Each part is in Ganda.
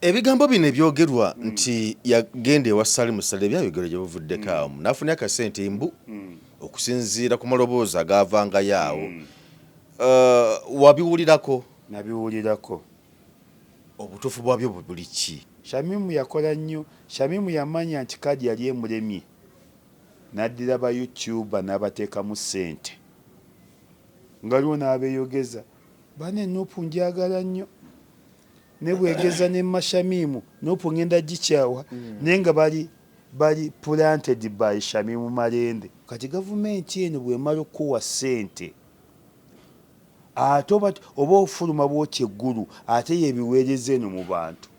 Ebigambo bino ebyogerwa nti yagende wa Salim Saleh byayogera gye buvuddeko awo nafuna akasente embu okusinziira ku maloboozi agavanga yaawo wabiwulirako? Nabiwulirako. Obutuufu bwabyo buli ki? Shamimu yakola nnyo. Shamimu yamanya nti kadi yali emulemye n'addira ba YouTuber n'abateekamu ssente nga lwo n'abeeyogeza bane Nuupu njagala nnyo ne bwegeza ne Shamimu Nuupu ngenda gikyawa naye nga bali planted by Shamimu Malende. Kati gavumenti eno bw'emala okuwa ssente ate oba ofuluma bw'otya eggulu ate yeebiweereza eno mu bantu.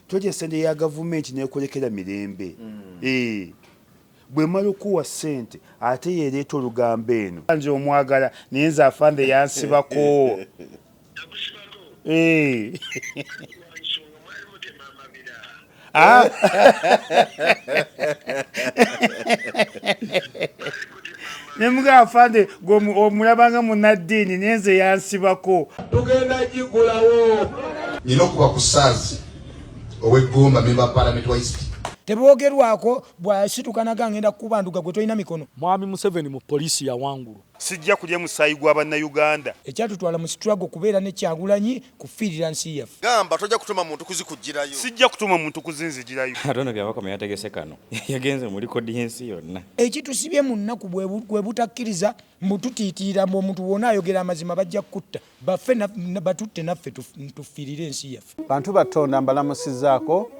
Tolya ssente ya gavumenti n'ekolekera mirembe. Bw'emala okuwa ssente ate yeereeta olugambo eno. Nze omwagala naye nze afande yansibako. Nemuga afande omulabanga munnaddiini naye nze yansibako. Tugenda gigulawo. Nina okuba ku ssaazi ow'eggomba memba Parliament wa East. Teboogerwako bw'asitukanaga ngenda kubanduga gwe tolina mikono. Mwami Museveni mu poliisi ya wangulu. Sijja kulya musaayi gwa bannayuganda. Ekyatutwala mu struggle kubeera ne Kyagulanyi kufiirira nsi yaffe. Gamba tojja kutuma muntu kuzikugirayo. Sijja kutuma muntu kuzinzigirayo. Atono byabako yategese kano. Yagenze muri kodi yensi yonna. Ekitusibye mu nnaku bwe butakkiriza mbututiitira mu omuntu wonna ayogera amazima bajja kutta. Baffe batutte naffe tufiirire ensi yaffe. Bantu batonda mbalamusizaako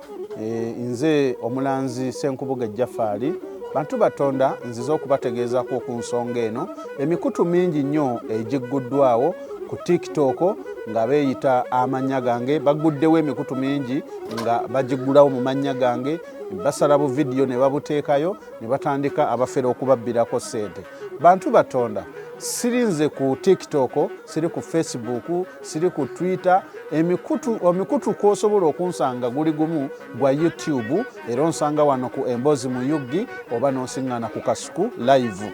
nze omulanzi Senkubuge Jafari. Bantu batonda nziza okubategeezako ku nsonga eno. Emikutu mingi nnyo egigguddwawo ku TikTok nga beeyita amannya gange. Baguddewo emikutu mingi nga bagiggulawo mu mannya gange. Basala bu video ne babuteekayo ne batandika abafere okubabbirako ssente. Bantu batonda sirinze ku TikTok, siri ku Facebook, siri ku Twitter. Emikutu kw'osobola okunsanga guli gumu gwa YouTube era onsanga wano ku Emboozi mu Yuggi oba n'osiŋŋaana ku Kasuku live.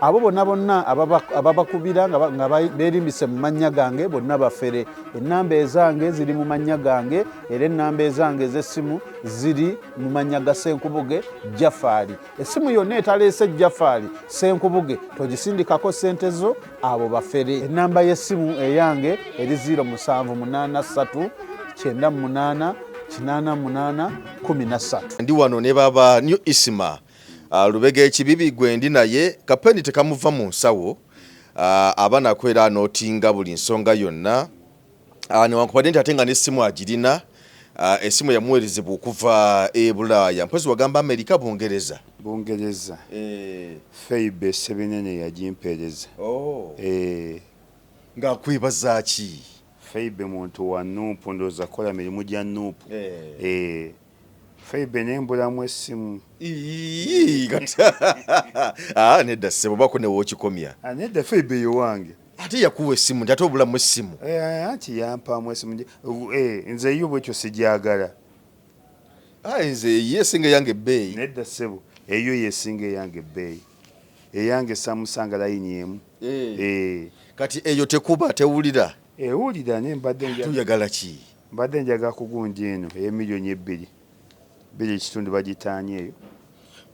Abo bonna ababakubira nga beerimbise mu mannya gange bonna bafere. Ennamba ezange ziri mu mannya gange era ennamba ezange ez'essimu ziri mu mannya ga Senkubuge Jafari. Essimu yonna etaleese Jafari Senkubuge togisindikako ssente zo abo bafere. Ennamba y'essimu eyange eri 0783 98 88 13. Ndi wano ne baba New Isma. Lubega ekibibi gwe ndi naye kapeni tekamuva mu nsawo abana kwera notinga buli nsonga yonna ne wankubadde nti ate nga n'essimu agirina essimu yamuweerezebwa okuva e Bulaaya mpozi wagamba Amerika Bungereza Feibe Sebinene yagimpeereza. Ng'akwebaza ki? Feibe muntu wa Nuupu ndowooza kola mirimu gya Nuupu. Feibe nembulamu essimu. Nedda ssebo bako ne wookikomya. Nedda Feibe yo wange. Ate yakuwa essimu nti ate obulamu essimu. Anti yampaamu essimu. Nze yo bwekyo sigyagala. Nze yesinga yange ebbeeyi. Nedda ssebo eyo yesinga eyange ebbeeyi. Eyange Samusanga layini emu. Kati eyo tekuba tewulira. Ewulira ne mbadde tuyagala ki? Mbadde njaga kugunja eno ey'emiliyoni 2 ekitundu bagitaanye eyo.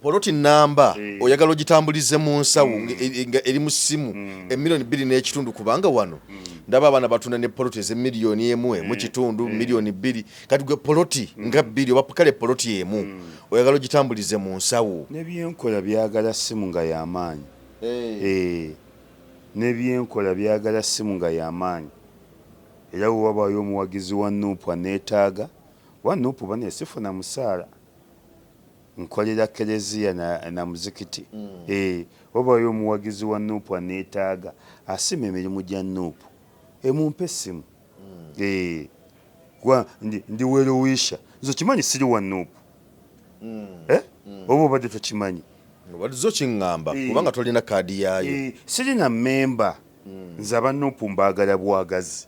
Poloti namba oyagala ogitambulize mu nsawo nga eri mu ssimu emiliyoni 2 n'ekitundu kubanga wano ndaba abaana batunda ne poloti ez'emiliyoni 1 mu kitundu miliyoni 2 kati gwe poloti nga 2 oba kale poloti emu oyagala ogitambulize mu nsawo. Nebyenkola byagala ssimu nga y'amaanyi. Nebyenkola byagala ssimu nga y'amaanyi. Era wabaayo omuwagizi wa Nuupu aneetaaga wa Nuupu bane sifuna musaala nkolera Kereziya na muzikiti. Wabaayo omuwagizi wa Nuupu aneetaaga asima emirimu gya Nuupu emumpe essimu. Ndi werowisha nze kimanyi siri wa Nuupu oba obadde tokimanyi? Obadde okiŋŋamba kubanga tolina kaadi yaayo. Sirina memba nze aba Nuupu mbaagala bwagazi.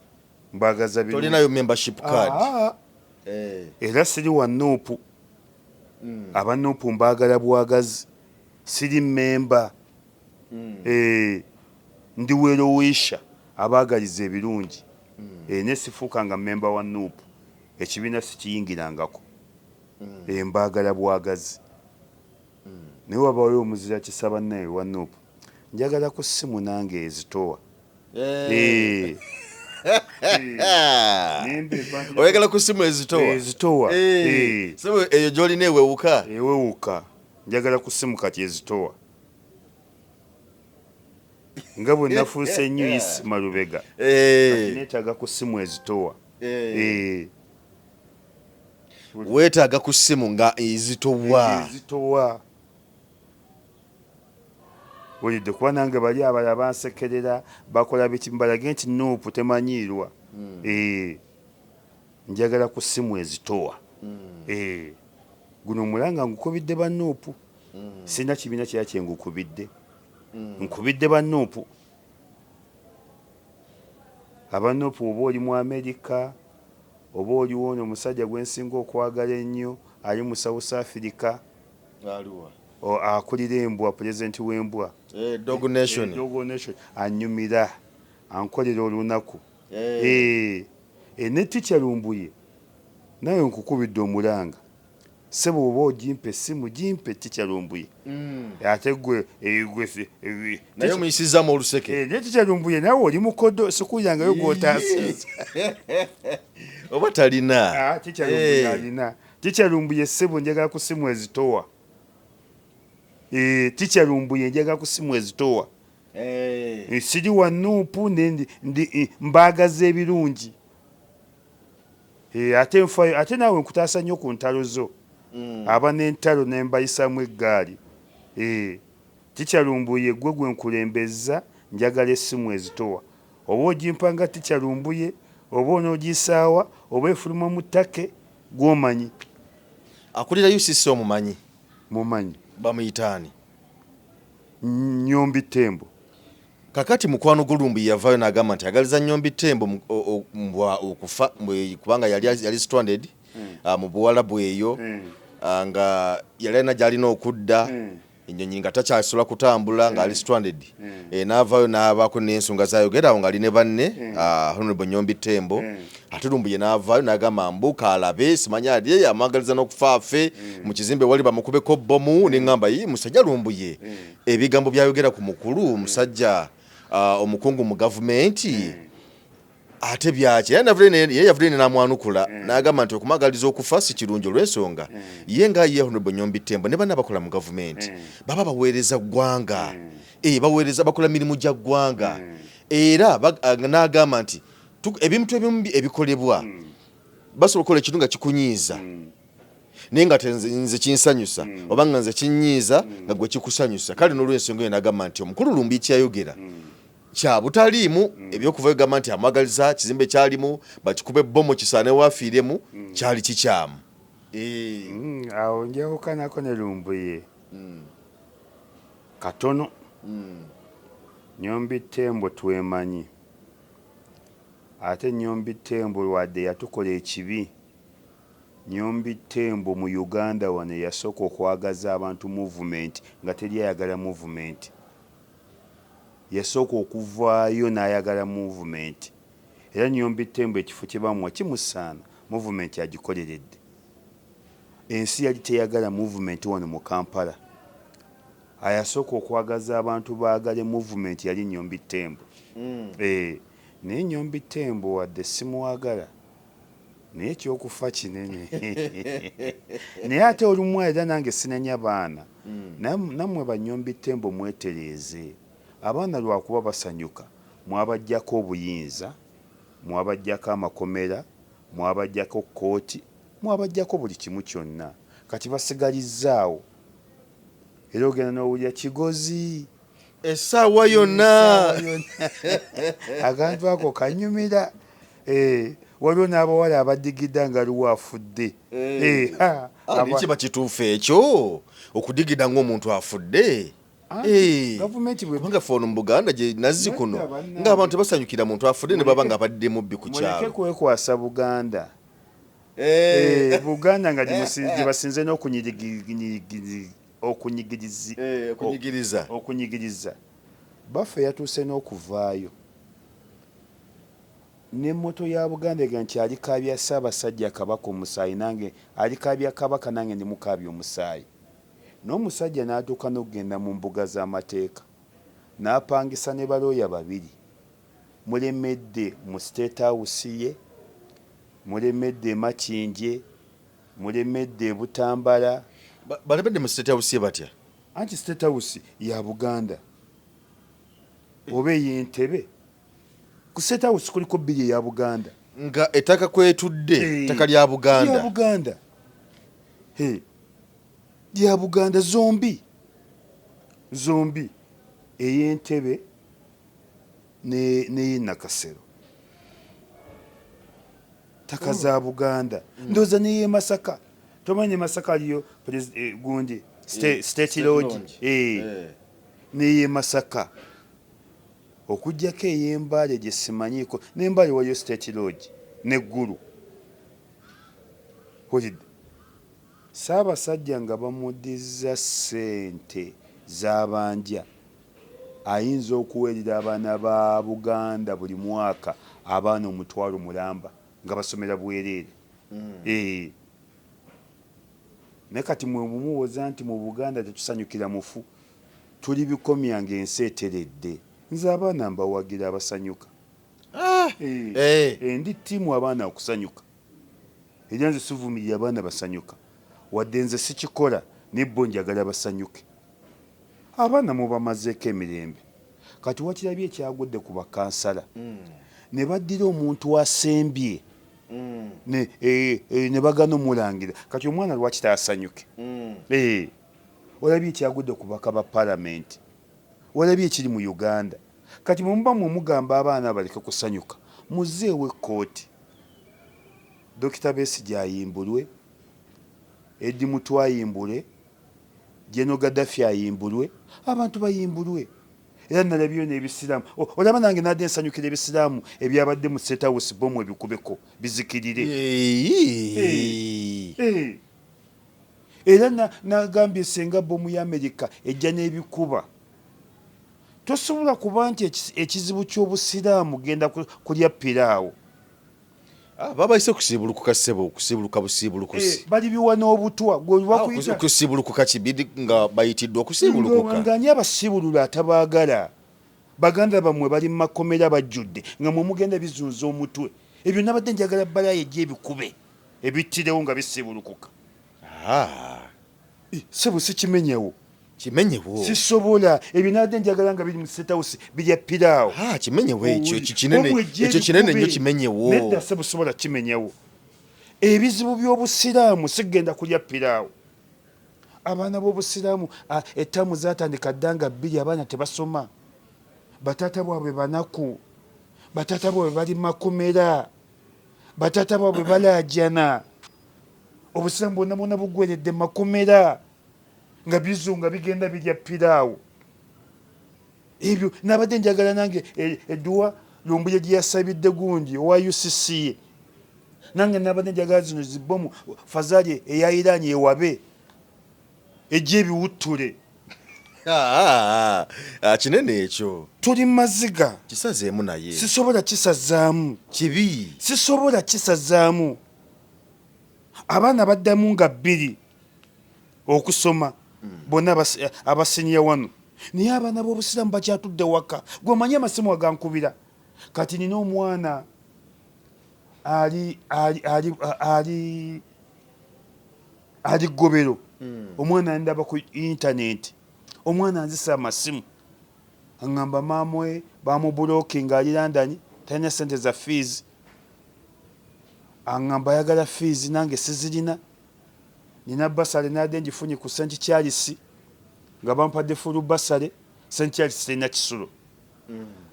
Mbagaza bino. Tolinayo membership card. Era siri wa Nuupu. Aba Nuupu mbaagala bwagazi. Siri memba. Ndi werowisha abaagaliza ebirungi. nesifuuka nga memba wa nuupu ekibiina sikiyingirangako mbaagala bwagazi naye wabayo omuzira kisaba naye wa nuupu njagala ku ssimu nange ezitowa oyagala ku ssimu ezitowa ssimu eyo gy'olina ewewuka njagala ku ssimu kati ezitowa nga bwe nafuuse ennyo isi Malubega neetaaga ku ssimu ezitowa weetaaga ku ssimu nga ezitowa olidde kuba nange bali abala bansekerera bakola biki mbalage nti nuupu temanyiirwa njagala ku ssimu ezitowa guno omulanga ngukubidde banuupu sina kibiina kya kyengukubidde nkubidde banuupu abanuupu oba oli mu Amerika oba oliwo ono omusajja gwensinga okwagala ennyo ali mu South Africa akulira embwa pulezidenti w'embwa Dog Nation anyumira ankolera olunaku ne Teacher Lumbuye nawe nkukubidde omulanga sebo oba ogimpe essimu gimpe Teacher Lumbuye ate gwe naye omuyisizaamu oluseke ne Teacher Lumbuye nawe oli mukodo sikuyangayo gw'otaasiza oba talina Teacher Lumbuye alina Teacher Lumbuye sebo njagala ku ssimu ezitowa Teacher Lumbuye njagala ku ssimu ezitowa siri wa nuupu mbaagaza ebirungi ate naawe nkutaasa nnyo ku ntalo zo aba n'entalo nembayisaamu eggaali Teacher Lumbuye gwe nkulembeza njagala essimu ezitowa oba ogimpanga Teacher Lumbuye oba onoogisaawa oba efuluma mu ttake gw'omanyi akulira UCC omumanyi bamuyitaani Nyombi Tembo kakati mukwano gulumbu yavaayo n'agamba nti agaliza Nyombi Tembo okufa kubanga yali stranded mu Buwalabu eyo nga yali alina gy'alina okudda ennyonyi nga takyasobola kutambula nga ali stranded n'avaayo n'abaako n'ensonga zayogerawo nga ali ne banne Honorable Nyombi Tembo ate Lumbuye n'avaayo n'agamba mbuka alabe simanya ali amwagaliza n'okufa afe mu kizimbe wali bamukubeko bbomu n'eŋŋamba musajja Lumbuye ebigambo byayogera ku mukulu musajja omukungu mu gavumenti ate byaki ye yavudde n'amwanukula n'agamba nti okumagaliza okufa si kirungi olw'ensonga ye nga ye Honorable Nyombi Tembo ne banna bakola mu gavumenti baba baweereza ggwanga baweereza bakola mirimu gya ggwanga era n'agamba nti ebintu ebimu ebikolebwa basobola okukola ekintu nga kikunyiiza naye nga nze kinsanyusa oba nga nze kinyiiza nga gwe kikusanyusa kale n'olw'ensonga eyo n'agamba nti omukulu Lumbuye kyayogera kya butaliimu ebyokuva egamba nti amwagaliza kizimbe kyalimu bakikube bbomu kisaane waafiiremu kyali kikyamu awo njawukanako ne Lumbuye katono Nyombi Tembo twemanyi ate Nyombi Tembo lwadde yatukola ekibi Nyombi Tembo mu Uganda wano yasooka okwagaza abantu movement nga teri ayagala movement yasooka okuvaayo n'ayagala movement era Nyombi Tembo ekifo kye bamuwa kimusaana movement agikoleredde ensi yali teyagala movement wano mu Kampala ayasooka okwagaza abantu baagale movement yali Nyombi Tembo naye Nyombi Tembo wadde simuwagala naye ekyokufa kinene naye ate olumu era nange sinenya baana nammwe ba Nyombi Tembo mwetereeze abaana lwakuba basanyuka mwabajjako obuyinza mwabajjako amakomera mwabajjako kkooti mwabajjako buli kimu kyonna kati basigalizzaawo era ogenda n'owulira kigozi essaawa yonna akantu ako kanyumira waliwo n'abawala abadigida nga luwa afudde kiba kituufu ekyo okudigida ng'omuntu afudde kubanga ffe ono mu Buganda gye nazzi kuno ng'abantu tebasanyukira muntu afudde ne baba nga abadde mubbi ku kyalo muleke kwekwasa Buganda Buganda nga gye basinze n'okunyigiriza baffe yatuuse n'okuvaayo ne moto ya Buganda ega nti alikabya Ssaabasajja Kabaka omusaayi nange alikabya Kabaka nange ndi mukabya omusaayi n'omusajja n'atuuka n'okugenda mu mbuga z'amateeka n'apangisa ne balooya babiri mulemedde mu State House ye mulemedde Makindye mulemedde Butambala balemedde mu State House ye batya anti State House ya Buganda oba ey'Entebbe ku State House kuliko bbiri ya Buganda nga ettaka kwetudde ettaka lya Buganda lya Buganda lya Buganda zombi ey'Entebbe ne Nakasero taka za Buganda ndoza ne Masaka tomanye Masaka aliyo gundi State Lodge ne Masaka okujjako ey'Embale gye simanyiko n'Embale wayo State Lodge n'eggulu Ssaabasajja nga bamuddiza ssente z'abanja ayinza okuweerera abaana ba Buganda buli mwaka abaana 1,000 mulamba nga basomera bwereere naye kati mwe bumuwoza nti mu Buganda tetusanyukira mufu tuli bikomya ng'ensi eteredde nze abaana mbawagira abasanyuka ndi ttiimu abaana okusanyuka era nze sivumirira abaana basanyuka wadde nze sikikola nebbo njagala basanyuke abaana mubamazeeko emirembe kati wakirabye ekyagudde ku bakansala ne baddira omuntu asembye ne bagana omulangira kati omwana lwaki taasanyuke olabye ekyagudde ku baka ba palamenti olabye ekiri mu Uganda kati mumuba mumugamba abaana baleke kusanyuka muzeewo ekkooti Dr. Besigye ayimbulwe Eddi Mutwa ayimbulwe General Gaddafi ayimbulwe abantu bayimbulwe era nalabyo n'ebisiraamu olaba nange nadde nsanyukira ebisiraamu ebyabadde mu State House bomu ebikubeko bizikirire era nagambye senga bomu ya Amerika ejja n'ebikuba tosobola kuba nti ekizibu ky'obusiraamu genda kulya piraawo babayise kusibulukuka ssebo kusibuluka busibulukusi bali biwa n'obutwa gwebakuyita kusibulukuka kibidi nga bayitiddwa okusibulukuka ng'ani abasibulula atabaagala baganda bamwe bali mu makomera bajjudde nga mwe mugenda bizunza omutwe ebyo nabadde njagala balaaya egy'ebikube ebittirewo nga bisibulukuka sebo sikimenyewo sisobola ebyo nabadde njagala nga biri mu State House birya piraawo kimenyewo ekyo kinene nnyo kimenyewo nedda sebusobola kimenyewo ebizibu by'obusiraamu sigenda kulya piraawo abaana b'obusiraamu ettaamu zaatandika dda nga 2 abaana tebasoma bataata bwabwe banaku bataata bwabwe bali makomera bataata bwabwe balaajana obusiraamu bwonna bwonna bugweredde makomera nga bizunga bigenda birya piraawo ebyo nabadde njagala nange edduwa Lumbuye gye yasabidde gundi owa UCC nange nabadde njagala zino zibomu Fazali eya Iran ewabe egy'ebiwuttule kinene ekyo tuli maziga kisazeemu naye sisobola kisazaamu kibi sisobola kisazaamu abaana baddamu nga 2 okusoma bonna abasinya wano naye abaana b'obusiraamu bakyatudde waka gwemanyi amasimu agankubira kati nina omwana ali ggobero omwana ndaba ku intaneti omwana anzisa amasimu aŋŋamba maamwe bamubulokinga ali London talina sente za fees aŋŋamba ayagala fees nange sizirina nina basale nadde ngifunye ku St. Charles nga bampadde fulu basale St. Charles terina kisulo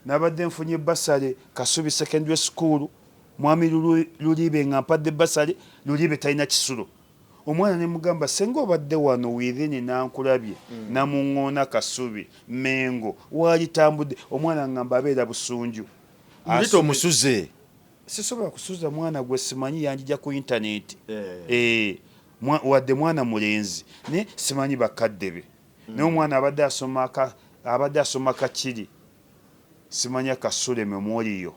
nabadde nfunye basale Kasubi Secondary School mwami Lulibe nga mpadde basale Lulibe talina kisulo omwana ne mugamba senga obadde wano within nankulabye namuŋŋoona Kasubi Mengo walitambudde omwana ngamba abeera Busunju ndito omusuze sisobola kusuza mwana gwe simanyi yanjija ku intaneti wadde mwana mulenzi ne simanyi bakadde be naye omwana abadde asoma kakiri simanya Kasule Memorial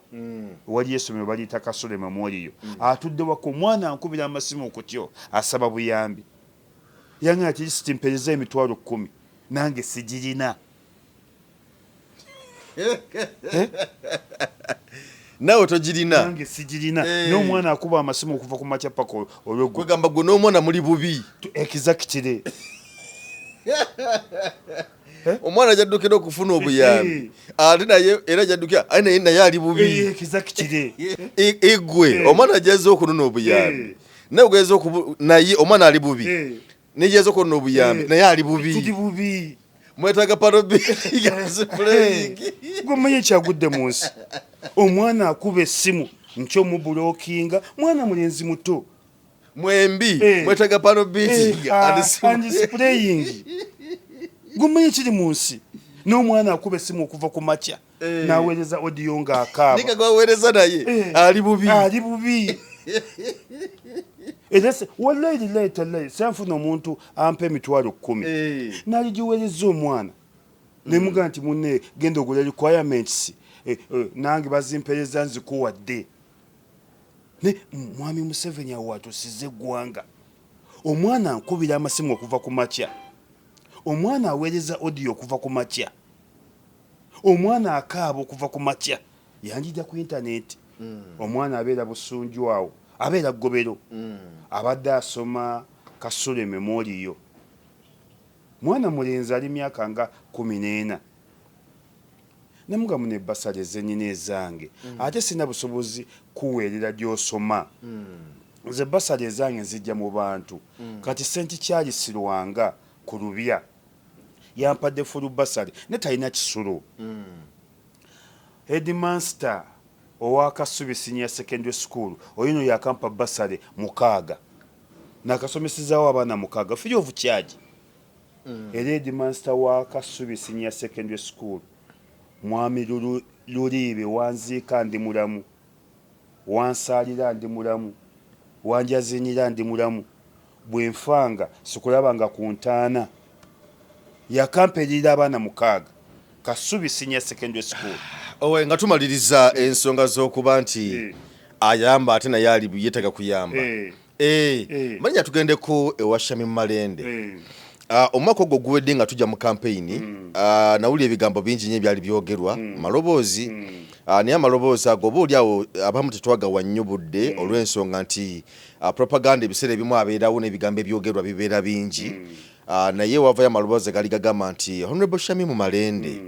wali essomero baliyita Kasule Memorial atudde wako omwana ankubira amasimu okutyo asaba buyambi yange ati sitimpereza emitwalo 10 nange sijirina nawe togirina nange sijirina n'omwana akuba amasimu okuva ku makya paka olweggu kwegamba gwe n'omwana muli bubi exactly omwana jaddukira okufuna obuyambi ate naye era jaddukira naye ali bubi exactly igwe omwana jazza okunona obuyambi naye gweza naye omwana ali bubi nejeza okunona obuyambi naye ali tuli bubi bubi mwetaga parobi gwemanye kyagudde mu nsi omwana akuba essimu nkyomubulookinga mwana mulenzi muto mwembi mwetaga parobi spraying gwemanye kiri mu nsi n'omwana akuba essimu okuva ku makya n'aweereza odiyo ng'akaaba nika gwaweereza naye ali bubi era wallahi tallahi sanfuna omuntu ampa emitwalo 10 n'aligiweereza omwana nemugaa nti munne genda ogula requirements nange bazimpereza nzikuwadde ne mwami Museveni awo atusize eggwanga omwana ankubira amasimu okuva ku makya omwana aweereza audio okuva ku makya omwana akaaba okuva ku makya yanjija ku internet omwana abeera busunju awo abeera ggobero abadde asoma Kasule Memorial mwana mulenzi ali myaka nga 14 nemugamu ne basale zenyina ezange ate sina busobozi kuweerera gy'osoma ze basale ezange nzijja mu bantu kati senti kyali sirwanga ku lubya yampadde fulu basale ne talina kisulo headmaster owa Kasubi Senior Secondary School oyino yakampa basale 6 nakasomesezaawo abaana 6 free of charge headmaster wa Kasubi Senior Secondary School mwami Luliibe wanziika ndi mulamu wansaalira ndi mulamu wanjazinira ndi mulamu bwenfanga sikulabanga ku ntaana yakamperera abaana 6 Kasubi Senior Secondary School owe nga tumaliriza ensonga z'okuba nti ayamba ate naye ali yeetaaga kuyamba manya tugendeko ewa Shamim Malende omwaka ogwo guwedde nga tujja mu kampeyini nawuli ebigambo bingi nnyo ebyali byogerwa maloboozi naye amaloboozi ago oba oliawo abamu tetwagawa nnyo budde olw'ensonga nti propaganda ebiseera ebimu abeerawo n'ebigambo ebyogerwa bibeera bingi naye wavayo amaloboozi gali gagamba nti Honorable Shamim Malende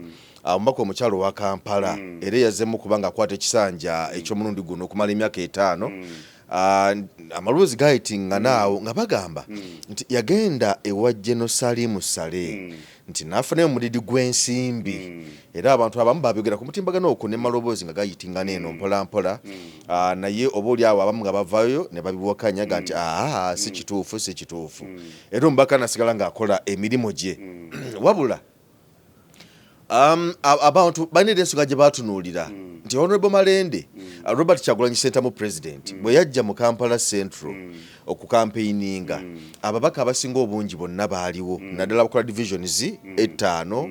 omubaka omukyalo wa Kampala era yazemu kubanga akwata ekisanja eky'omulundi guno okumala emyaka 5 amaloboozi gayitinga naawo nga bagamba nti yagenda ewa General Salim Saleh nti nafunayo omudidi gw'ensimbi era abantu abamu babyogera ku mutimbagano okwo ne maloboozi nga gayitinga neeno mpola mpola naye oba oliawo abamu nga bavayo ne babiwakanyaga nti si kituufu era omubaka nasigala ng'akola emirimu gye wabula abantu balina ensonga gye batunuulira nti Honorable Malende Robert Kyagulanyi Ssentamu President bwe yajja mu Kampala Central okukampeininga ababaka abasinga obungi bonna baaliwo naddala bakola divisions 5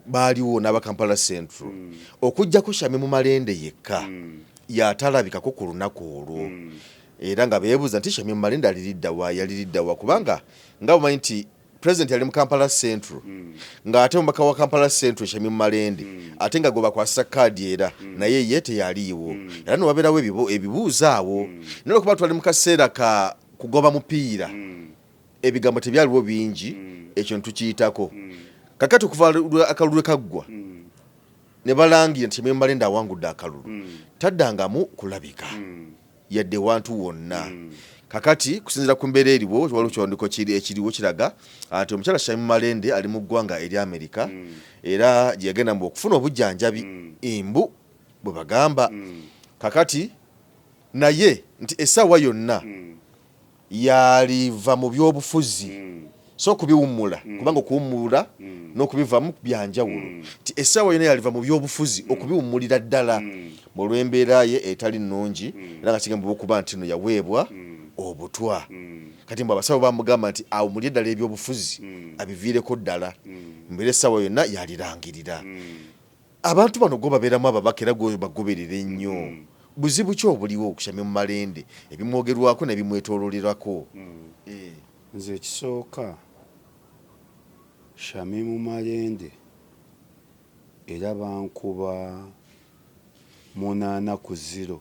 baaliwo n'abakampala Central okujjako Shamim Malende yekka yatalabikako ku lunaku olwo era nga beebuuza nti Shamim Malende yaliriddawa kubanga nga bumanyi nti President yali mu Kampala Central ng'ate omubaka wa Kampala Central Shamim Malende ate nga gwe bakwasa kaadi era naye ye teyaliiwo era ne wabeerawo ebibuuzo awo naye okuba twali mu kaseera ka kugoba mupiira ebigambo tebyaliwo bingi ekyo ntukiyitako kakati okuva akalulu kaggwa ne balangira nti Shamim Malende awangudde akalulu taddangamu kulabika yadde wantu wonna kakati kusinzira ku mbeera eriwo waliwo kiwandiiko ekiriwo kiraga nti omukyala Shamim Malende ali mu ggwanga eri Amerika era gye yagenda mu okufuna obujjanjabi imbu bwe bagamba kakati naye nti essaawa yonna yaliva mu byobufuzi so kubiwummula kubanga okuwummula n'okubivaamu byanjawulo nti essaawa yonna yaliva mu byobufuzi okubiwummulira ddala mu lw'embeera ye etali nnungi era nga kigamba okuba nti no yaweebwa obutwa kati mbu abasawo bamugamba nti awummulye eddala ebyobufuzi abiviireko ddala mbeera essaawa yonna yalirangirira abantu bano go babeeramu ababaka era go bagoberera ennyo buzibu ki obuliwo okusyamya mu Malende ebimwogerwako nebimwetoololerako nze ekisooka Shami mu Malende era bankuba 8-0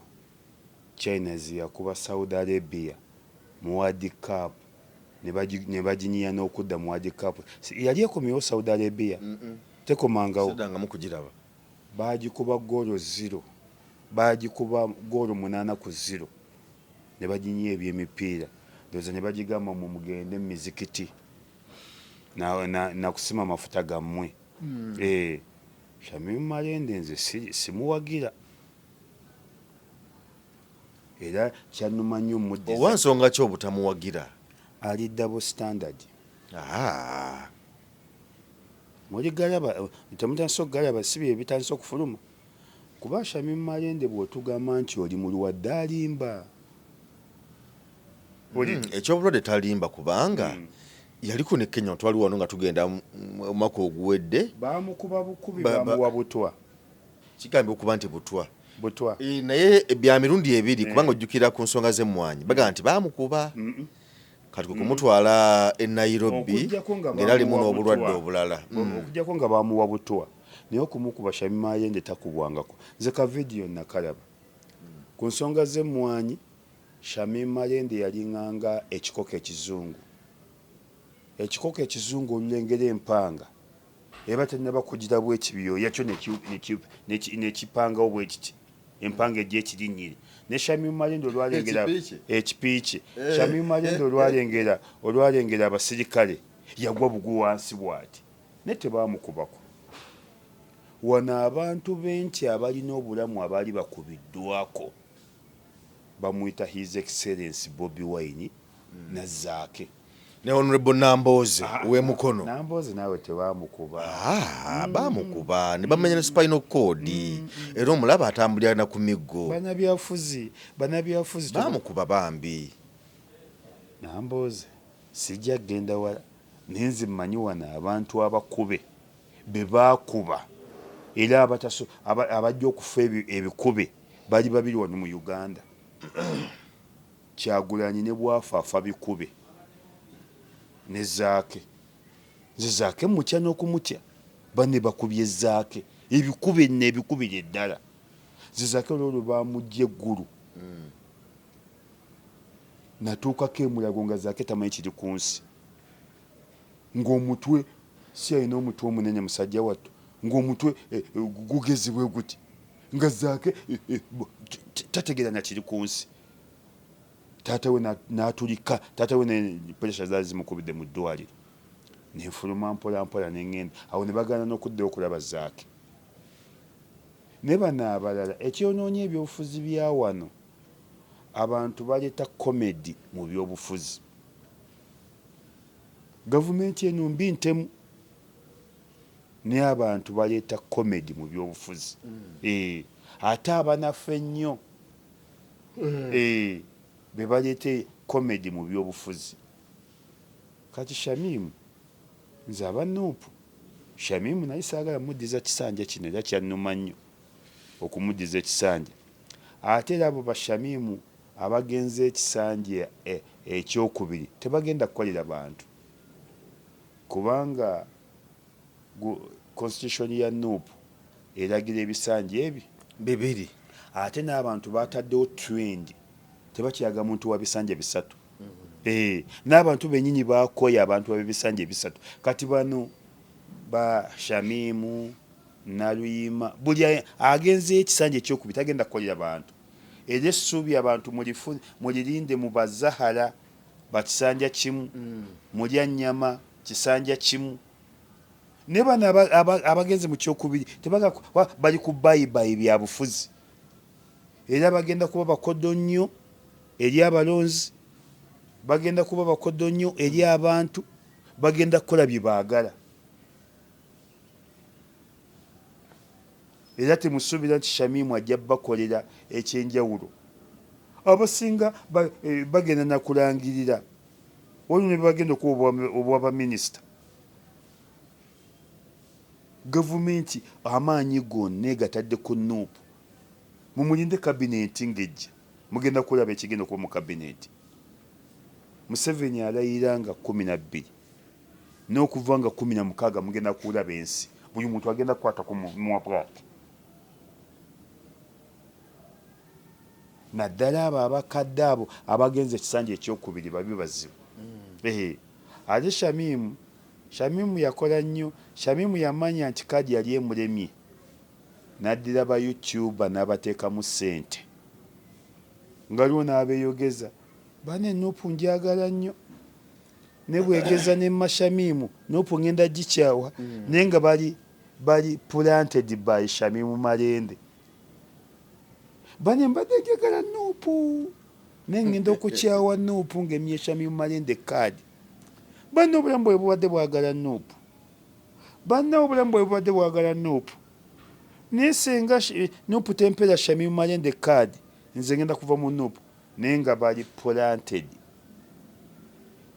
China ziyakuba Saudi Arabia mu World Cup ne baginyiya n'okudda mu World Cup yali ekomyewo Saudi Arabia tekomangawo sidangamu kugiraba bagikuba goolo 0 bagikuba goolo 8-0 ne baginyiya ebyemipiira ndowooza ne bagigamba mu mugende mizikiti na kusima mafuta gammwe Shami Malende nze simuwagira era kyannuma nnyo muddiza owa nsonga ki obutamuwagira ali double standard muli galaba temutandise okugalaba si bye bitandise okufuluma kuba Shami Malende bw'otugamba nti oli mulwadde alimba ekyobulwadde talimba kubanga yaliko ne Kenya twali wano nga tugenda omwaka oguwedde bamukuba bukubi bamuwa butwa kigambye okuba nti butwa naye bya mirundi ebiri kubanga ojjukira ku nsonga z'emmwanyi baga nti bamukuba kati kumutwala e Nairobi ng'era alimu n'obulwadde obulala okujjako nga bamuwa butwa naye okumukuba Shami Malende takubwangako nze ka vidiyo nakalaba ku nsonga z'emmwanyi Shami Malende yalinganga ekikoko ekizungu olulengera empanga eba tennaba kugira bw'ekibyoya kyo nekipangawo bwekiti empanga egy'ekirinyiri ne Shami Malende olwalengera ekipiiki Shami Malende olwalengera abasirikale yagwa bugwi wansi bw'ati ne tebamukubako wano abantu benshi abalina obulamu abaali bakubiddwako bamuyita His Excellency Bobi Wine na Zaake ne Honorable Namboze ow'emukono Namboze naawe tebamukuba bamukuba ne bamenya ne spinal cord era omulaba atambulira na ku miggo banabyafuzi bamukuba bambi Namboze sijja genda wala nenze mmanyi wano abantu abakube be baakuba era abajja okufa ebikube bali babiri wano mu Uganda Kyagulanyi ne bwafaafa bikube ne Zaake nze Zaake mutya n'okumutya bane bakubye Zaake ebikubira eddala ze Zaake olwo bamugye eggulu natuukako emulago nga Zaake tamanyi kiri ku nsi ng'omutwe si alina omutwe omunene musajja wattu ng'omutwe gugezibwe guti nga Zaake tategeera na kiri ku nsi taatawe n'atulika taatawe ne pressure zaali zimukubidde mu ddwaliro nenfuluma mpolampola neŋŋenda awo ne bagaana n'okuddayo okulaba Zaake ne bano abalala ekyonoonye ebyobufuzi bya wano abantu baleeta komedi mu byobufuzi gavumenti eno mbi ntemu naye abantu baleeta komedi mu byobufuzi ate abanaffe ennyo be baleete komedi mu byobufuzi kati Shamimu nze aba Nuupu Shamimu naye saagala muddiza kisanja kino era kyannuma nnyo okumuddiza ekisanja ate era abo ba Shamimu abagenza ekisanja ekyokubiri tebagenda kukolera bantu kubanga constitution ya Nuupu eragira ebisanja ebi bibiri ate n'abantu bataddewo trend tebakyaga muntu wa bisanja bisatu n'abantu bennyini bakoya abantu babisanja bisatu kati bano ba Shamimu Naluyima buli agenze ekisanja ekyokubiri tagenda kukolera bantu era essuubi abantu mulirinde mu Bazahara bakisanja kimu mulya nnyama kisanja kimu ne bano abagenze mu kyokubiri bali ku bayibayi bya bufuzi era bagenda kuba bakodo nnyo eri abalonzi bagenda kuba bakodo nnyo eri abantu bagenda kukola bye baagala era temusuubira nti Shamimu ajja bakolera ekyenjawulo abasinga bagenda nakulangirira olwo ne bagenda okuba obwa baminisita gavumenti amaanyi gonna gatadde ku Nuupu. Mumulinde kabineti ngejja mugenda kulaba ekigenda kuba mu kabineti. Museveni alayira nga 12 n'okuva nga 16 mugenda kulaba ensi. Buli muntu agenda kukwata ku mwapwati. Naddala abo abakadde abo abagenze ekisanja ekyokubiri babi bazibu. Ate Shamimu yakola nnyo. Shamimu yamanya nti kadi yali emulemye n'addira ba YouTuber n'abateekamu ssente. Ngaliwo n'abeeyogeza bane Nuupu njagala nnyo ne bwegeza ne Shamimu Nuupu ngenda gikyawa naye nga bali planted by Shamimu Malende. Bane mbadde njagala Nuupu naye ngenda okukyawa Nuupu ng'emye Shamimu Malende kadi. Banne obulamu bwe bubadde bwagala Nuupu. Banne obulamu bwe bubadde bwagala Nuupu. Naye senga Nuupu tempera Shamimu Malende kadi nze ngenda kuva mu Nuupu naye nga bali planted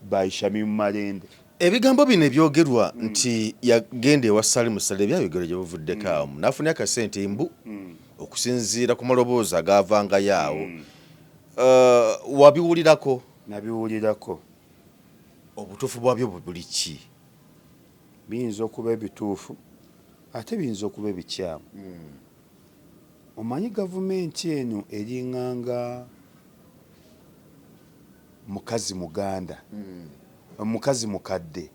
by Shamimu Malende. Ebigambo bino ebyogerwa nti yagenda ewa Salim Saleh byayogerwa gye buvuddeko awo. Nafunye akasente mbu okusinziira ku maloboozi agaavangayo awo. Wabiwulirako? Nabiwulirako. Obutuufu bwabyo buli ki? Biyinza okuba ebituufu ate biyinza okuba ebikyamu. Omanyi gavumenti eno eringanga mukazi muganda, omukazi mukadde.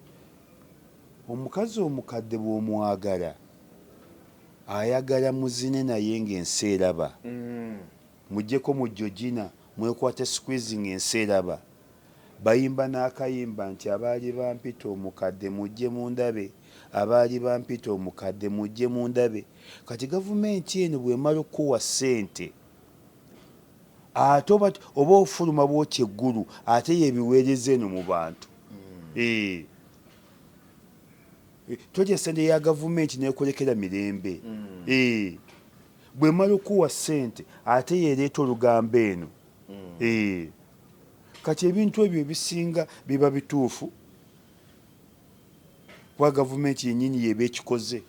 Omukazi omukadde bw'omwagala ayagala muzine naye ng'ensi eraba. Mujjeko mu Georgina mwekwate squeezing ensi eraba. Bayimba n'akayimba nti abaali bampita omukadde mujje mundabe, abaali bampita omukadde mujje mundabe. Kati gavumenti eno bw'emala okuwa ssente ate oba ofuluma bw'otya eggulu ate yeebiweereza eno mu bantu. Tojja ssente ya gavumenti n'ekolekera mirembe. Bw'emala okuwa ssente ate yeereeta olugambo eno. Kati ebintu ebyo ebisinga biba bituufu kuba gavumenti yennyini yeeba ekikoze.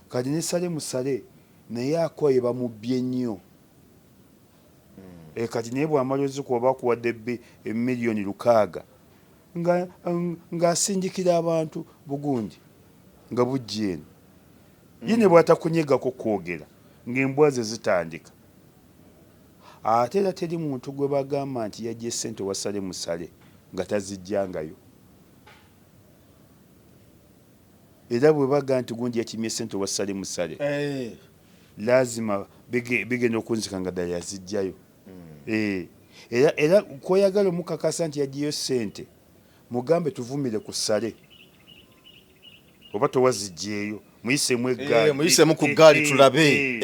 Kati ne Salim Saleh naye akoye bamubbye nnyo. Kati naye bw'amala ozikuwa oba akuwadde emiliyoni 600 ng'asindikira abantu bugundi nga bujja eno. Ye ne bw'atakunyegako kwogera ng'embwa ze zitandika. Ate era teri muntu gwe bagamba nti yajja ssente wa Salim Saleh nga tazijjangayo. Era bwe baga nti gundi yakimye ssente wa Salim Saleh lazima bigenda okunzika nga ddala yazijjayo. Era kw'oyagala omukakasa nti yaggyeyo ssente mugambe tuvumire ku Saleh oba towazijjeeyo. Muyisemu eggaali. Muyisemu ku ggaali tulabe.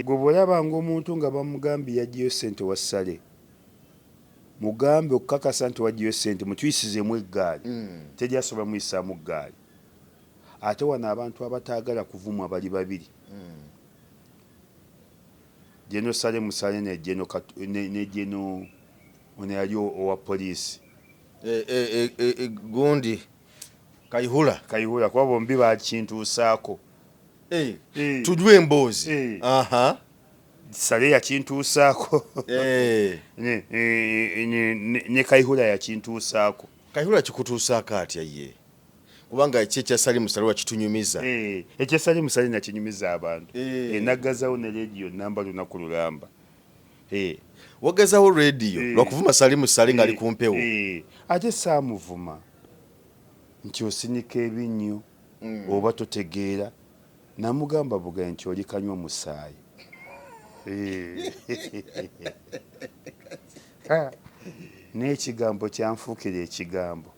Gwe bw'olabanga omuntu nga bamugambye yaggyeyo ssente wa Saleh mugambe okukakasa nti waggyeyo ssente mutuyisizemu eggaali. Teri asobola muyisaamu ggaali. Ate wano abantu abataagala kuvumwa bali babiri. Jeno Salim Saleh ne Jeno ono yali owa poliisi. Gundi Kayihura kuba bombi bakintuusaako. Tujwe emboozi. Saleh yakintuusaako. Ne Kayihura yakintuusaako. Kayihura kikutuusaako atya ye? Kubanga ekya Salim Saleh wakitunyumiza. Ekya Salim Saleh nakinyumiza abantu. Naggazawo ne rediyo namba lunaku lulamba. Wagazawo rediyo lwakuvuma Salim Saleh ng'ali ku mpewo. Ate saamuvuma nti osinika ebinnyo oba totegeera. Namugamba bugaye nti oli kanywa musaayi. N'ekigambo kyanfuukira ekigambo.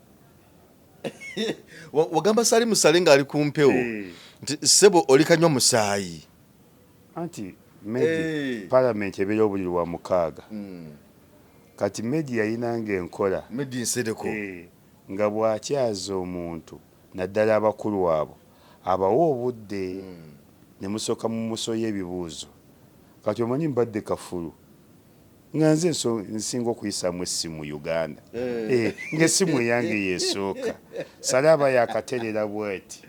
Wagamba Salim Saleh ng'ali ku mpewo nti ssebo oli kanywa musaayi. Anti Medi Parliament ebeera obuliri wa 6. Kati Medi yayinanga enkola. Medi Nsereko. Nga bw'akyaza omuntu naddala abakulu abo abawa obudde ne musooka mu musoya ebibuuzo. Kati omanyi mbadde kafulu nga nze nsinga okuyisaamu essimu Uganda. Ng'essimu eyange yeesooka. Saleh aba yakaterera bw'ati.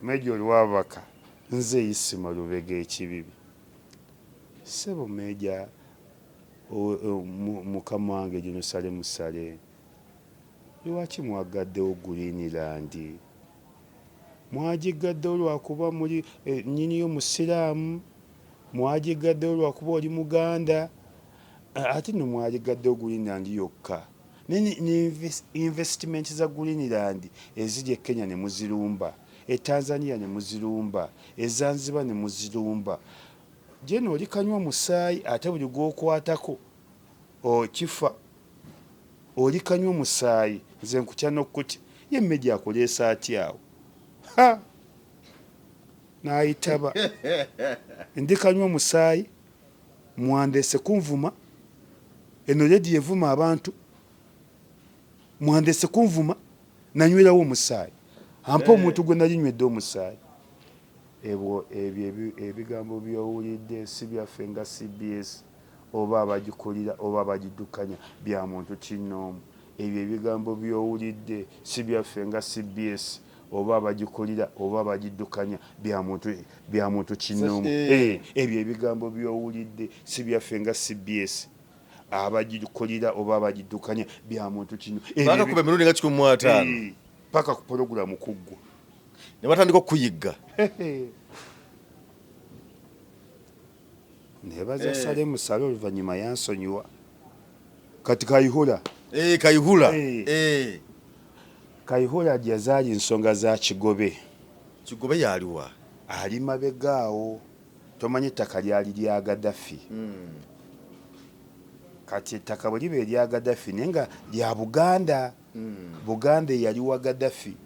Meja Olwabaka nze Isima Lubega Ekibibi sebo Meja mukama wange Jerusalem Sale lwaki mwagaddewo Greenland mwagigaddewo lwakuba muli nnyiniyo musiraamu mwagigaddewo lwakuba oli Muganda ate no mwagigaddewo Greenland yokka ne investment za Greenland eziri e Kenya ne muzirumba e Tanzania ne muzirumba e Zanzibar ne muzirumba jeno oli kanywa musaayi ate buli gwokwatako kifa oli kanywa musaayi nze nkutya n'okutya ye Meja akoleesa atya awo n'ayitaba ndi kanywa musaayi mwandese kunvuma eno ledi evuma abantu mwandese kunvuma nanywerawo omusaayi ampa omuntu gwe nalinywedde omusaayi ebyo ebigambo byowulidde si byaffe nga CBS oba abagikulira oba abagiddukanya bya muntu kinnoomu ebyo ebigambo byowulidde si byaffe nga CBS oba abagikulira oba abagiddukanya bya muntu kinnoomu ebyo ebigambo byowulidde si byaffe nga CBS abagikulira oba abagiddukanya bya muntu kinnoomu paka kuba emirundi nga 15 paka ku pologulamu kuggwa ne batandika okuyigga nebaza Salemu Sale oluvannyuma yansonyiwa kati Kayihura Kayihura Kayihura jazaali nsonga za Kigobe yaliwa ali mabegaawo tomanyi ettaka lyali lya Gaddafi kati ettaka bwe liba erya Gaddafi naye nga lya Buganda Buganda yali wa Gaddafi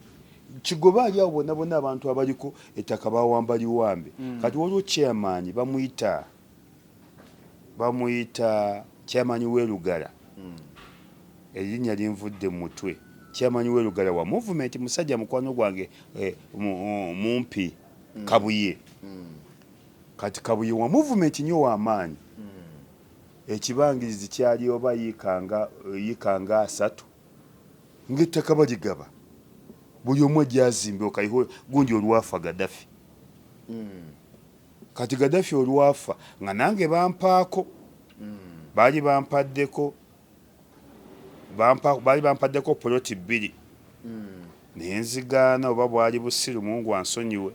Kigobe ali awo bonna abantu abaliko ettaka bawamba liwambe kati waliwo chairman bamuyita chairman w'Elugala erinnya linvudde mu mutwe chairman w'Elugala wa movement musajja mukwano gwange mumpi Kabuye kati Kabuye wa movement nnyo w'amaanyi ekibangirizi kyali oba yikanga 3 ng'ettaka baligaba buli omu gyazimbe Okayihura gundi olwafa Gaddafi kati Gaddafi olwafa nga nange bampaako baali bampaddeko poloti 2 nenzigaana oba bwali busiru Mungu ansonyiwe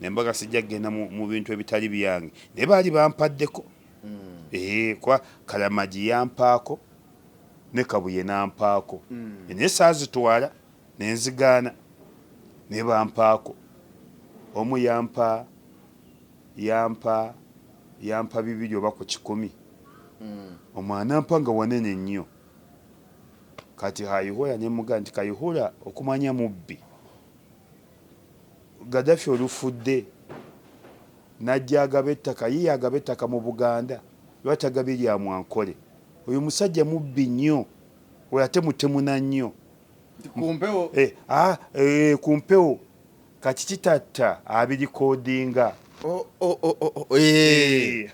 nembaga sijja kgenda mu bintu ebitali byange naye baali bampaddeko kwa Kalamagi yampaako ne Kabuye nampaako naye saazitwala nenzigaana ne bampaako omu yampa 200 oba ku 100 omwana mpa nga wanene nnyo kati Kayihura ne muga nti Kayihura okumanya mubbi Gaddafi olufudde najja agaba ettaka ye agaba ettaka mu Buganda lwaki agabye lya Mwankole oyo musajja mubbi nnyo oyo ate mutemuna nnyo kumpewo kati kitatta abirikodinga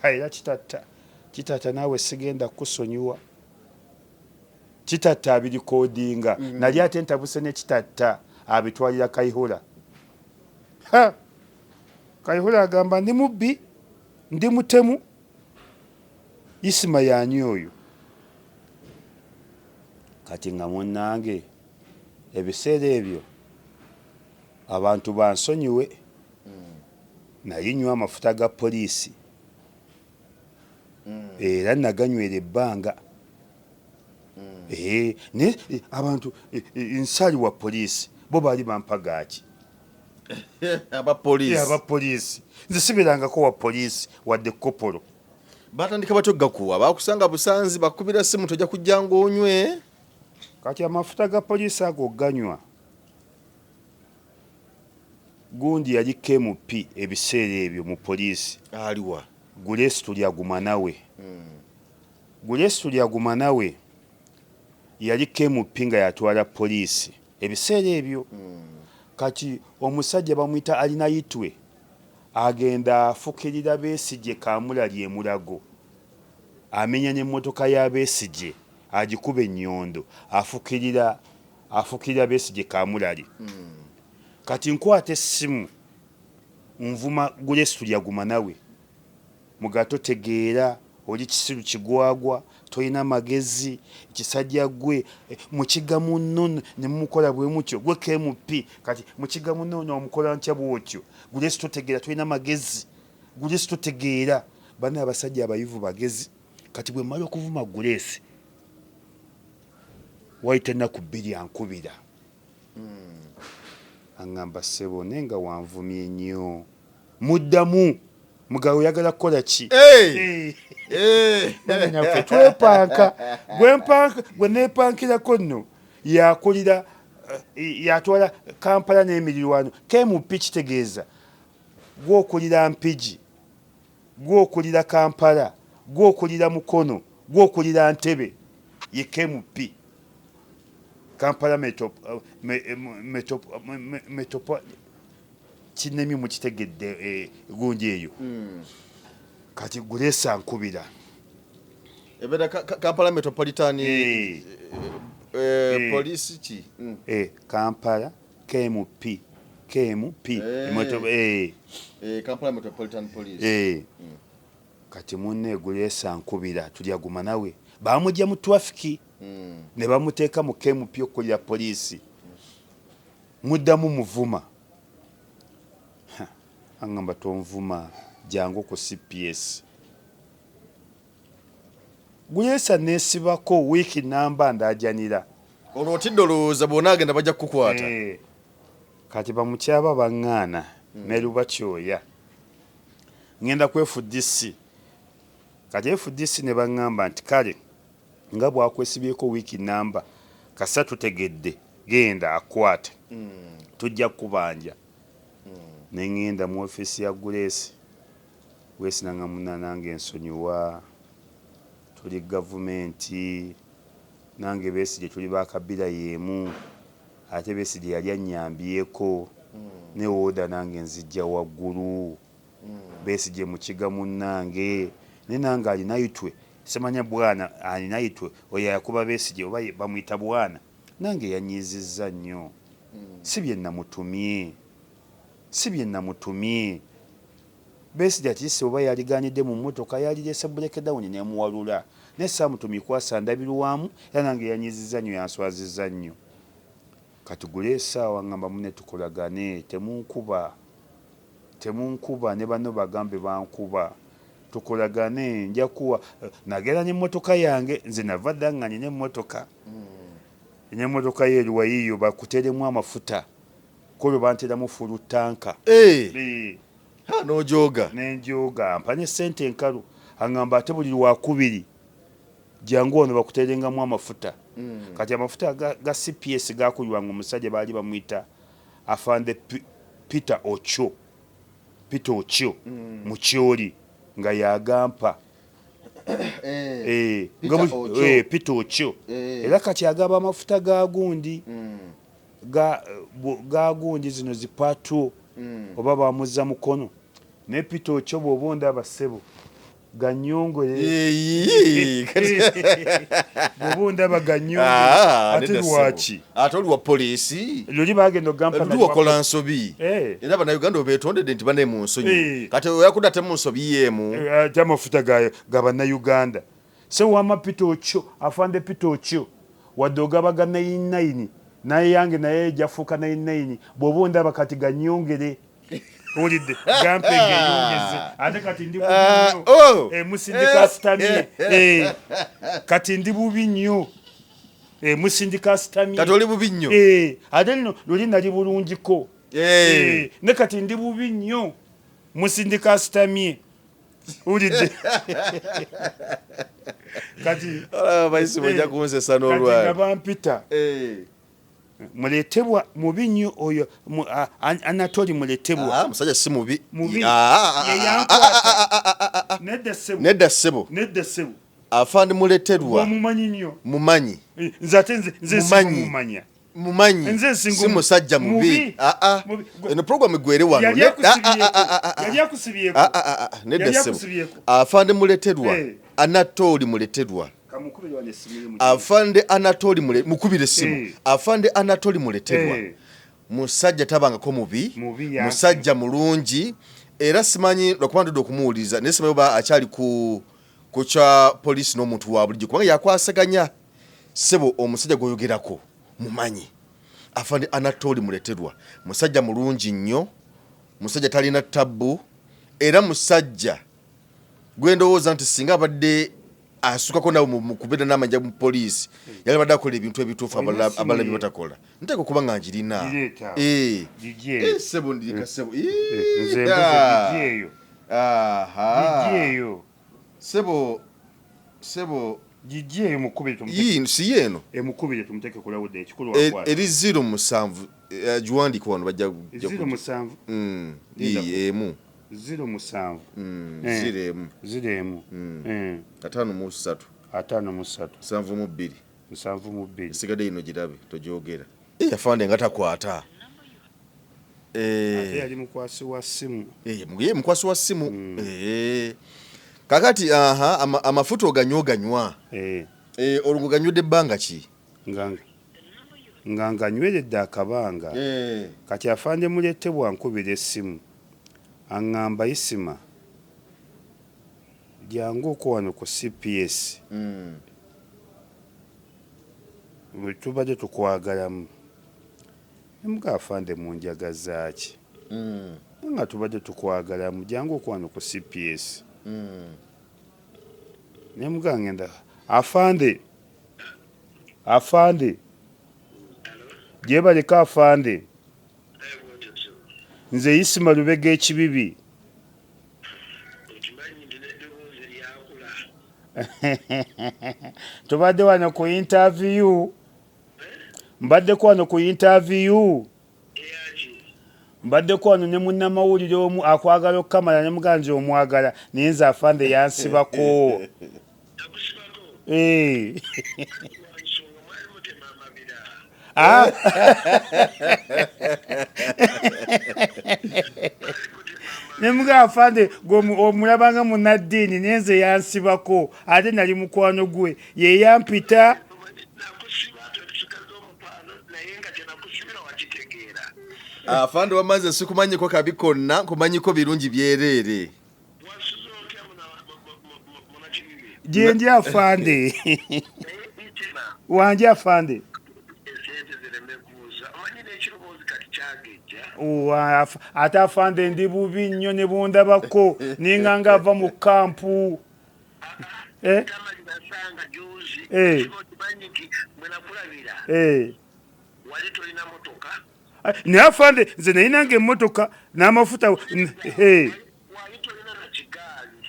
era kitatta naawe sigenda kusonyiwa kitatta abirikodinga nali ate ntabuse ne kitatta abitwalira Kayihura Kayihura agamba ndi mubbi ndi mutemu Isima yani oyo kati nga munnange ebiseera ebyo abantu bansonyiwe nayinywa amafuta ga poliisi era naganywera ebbanga ne abantu nsali wa poliisi bo baali bampa gaaki abapoliisi nze sibirangako wa poliisi wadde kopolo batandika batyo gakuwa bakusanga busanzi bakubira simu tojja kujja ng'onywe kati amafuta ga poliisi ago ganywa gundi yali KMP ebiseera ebyo mu poliisi aliwa Grace Tulyaguma nawe yali KMP nga yatwala poliisi ebiseera ebyo kati omusajja bamuyita alina yitwe agenda afukirira Besigye Kamulali e Mulago amenya n'emmotoka ya Besigye agikuba ennyondo afukirira Besigye Kamulali kati nkwata essimu nvuma Grace tulyaguma nawe mugato tegeera oli kisiru kigwagwa toyina magezi kisajja gwe mukiga munno ne mukola bwe mutyo gwe KMP kati mukiga munno n'omukola ntya bwotyo Grace totegeera toyina magezi Grace totegeera bana abasajja abayivu bagezi kati bwe mali okuvuma Grace waite naku 2 ankubira angamba sebo nenga wanvumye nnyo muddamu mugawo yagala kukola ki twepanka gwe nepankirako nno yakulira yatwala Kampala n'emirirwano KMP kitegeeza gwokulira Mpigi gwokulira Kampala gwokulira Mukono gwokulira Ntebe ye KMP Kampala metop kinemi mukitegedde gundi eyo kati Grace ankubira ebeda Kampala Metropolitan police ki Kampala KMP Kampala Metropolitan Police kati munne Grace ankubira tulyaguma nawe bamujja mu traffic ne bamuteeka mu KMP okulira poliisi muddamu muvuma angamba tonvuma jangu ku CPS Grace nesibako wiki namba ndajanira olwotidde olowooza bona agenda bajja kukukwata kati bamukyaba baŋŋaana ne lubakyoya ngenda ku FDC kati FDC ne baŋŋamba nti kale nga bwakwesibyeko wiki namba kasatu tegedde genda akwata tujja kubanja nengenda mu ofisi ya Grace wesinanga munna nange ensonyiwa tuli gavumenti nange Besigye tuli bakabira yemu ate Besigye yali annyambyeko ne oda nange nzijja waggulu Besigye mukiga munnange ne nange alinayitwe semanya bwana alinayitwe oyo yakuba Besigye oba bamuyita bwana nange yanyizizza nnyo sibye namutumye Besigye atise oba yaliganidde mu mmotoka yalirese breakdown nemuwalula ne saamutumye kwasa ndabirwamu yanange yanyizizza nnyo yanswazizza nnyo kati Grace awo ngamba munne tukolagane temunkuba ne bano bagambe bankuba tukolagane nja kuwa nagera n'emmotoka yange nze nava ddanganye n'emmotoka n'emmotoka yeeruwa yiyo bakuteremu amafuta kolwo banteramu fulu tanka n'ojoga nenjoga mpa ne ssente enkalu angamba ate buli lwakubiri jangu ono bakuterengamu amafuta kati amafuta ga CPS gakulwanga omusajja baali bamuyita afande Peter Ocho mukyoli nga yagampa Peter Ocho era kati agaba amafuta ga gundi ga gundi zino zipatro oba bamuzza Mukono ne Peter Ocho bw'obonda abasebo ganyongole bw'obonda baganyongole ate lwaki ate olwa poliisi luli bagenda ogampa luwakola nsobi era bannayuganda obetondedde nti bane mu nsonyi kati oyakuda te mu nsobi yeemu ate amafuta ga bannayuganda so wama Peter Ocho afande Peter Ocho wadde ogabaga 99 naye yange naye jafuuka 99 bw'oba ondaba kati ganyongere olidde gampege yongeze ate kati ndi bubi nnyo musindika sitamye kati ndi bubi nnyo musindika sitamye kati oli bubi nnyo ate nno luli nali bulungiko ne kati ndi bubi nnyo musindika sitamye olidde kati abaisi bajja kunsesa n'olwali bampita muletebwa mubi nnyo oyo Anatoli muletebwa musajja si mubi nedda ssebo afande muleterwa mumanyi nnyo mumanyi nze ate nze simumanya mumanyi si musajja mubi eno program gwere wano yali akusibyeko nedda ssebo afande muleterwa Anatoli muleterwa afande Anatoli mukubire simu afande Anatoli muleterwa musajja tabangako mubi Mubi ya. musajja mulungi era simanyi lwakuba okumuwuliza naye simanyi oba akyali ku kya poliisi n'omuntu wa bulijjo kubanga yakwasaganya sebo omusajja gwoyogerako mumanyi afande Anatoli Muleterwa musajja mulungi nnyo musajja talina tabbu era musajja gwendowooza nti singa abadde asukako nawe mu kubeera n'amanja mu poliisi yali badde akola ebintu ebituufu abalala bye batakola nteeka okuba nga njirina sebo ndirika sebo sebo Gijje mukubire si yeeno emukubire tumuteke kula wude ekikulu wakwa eri 07 juwandiko wano bajja 07 emu 07 ziremu 5 3 7 sigadde ino girabe tojogera yafande nga takwata yali mukwasi wa simu mukwasi wa simu kakati amafuta oganywa olwo ganywedde ebbanga ki nga nyweredde akabanga kati afande mulette bwankubira essimu aŋŋamba Isima jangu okuwano ku CPS bwe tubadde tukwagalamu nemuga afande munjagazaaki nga tubadde tukwagalamu jangu okuwano ku CPS nemuga ngenda afande gyebaleka afande nze Isima Lubega ekibibi tubadde wano ku interview mbaddeko wano ku interview mbaddeko wano ne munnamawulire omu akwagala okukamala ne muganzi omwagala naye nze afande yansibako nemuga afande omulabanga munaddiini naye nze yansibako ate nali mukwano gwe ye yampita afande wamaze sikumanyiko kabi konna kumanyiko birungi byereere gyendi afande wanje afande ate afande ndi bubi nnyo ne bundabako ninganga ava mu kampu naye afande nze nayinanga emmotoka n'amafuta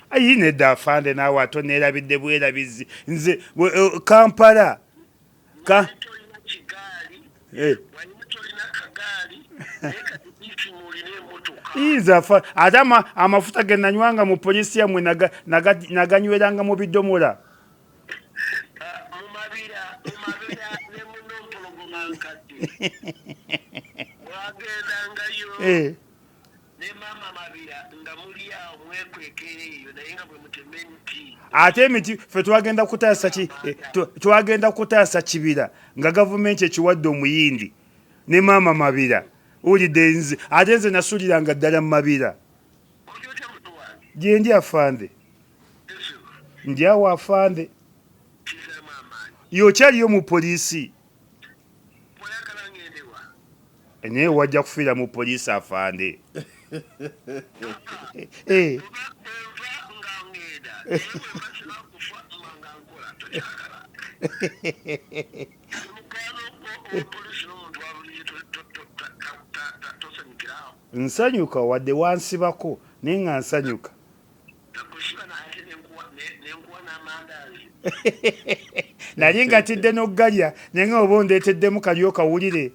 ayi nedda afande naawe atoneerabidde bwerabizi nze Kampala iza ate amafuta ge nanywanga mu polisi yammwe naganyweranga mu bidomola ate emiti fe twagenda kutaasa kibira nga gavumenti ekiwadde omuyindi ne maama Mabira ulidde nze ate nze nasuliranga ddala mu Mabira gyendi afande ndi awo afande yokyaliyo mu poliisi naye wajja kufiira mu poliisi afande nsanyuka wadde wansibako naye nga nsanyuka nali nga tidde n'oggalya naye nga oba ondeeteddemu kalyo kawulire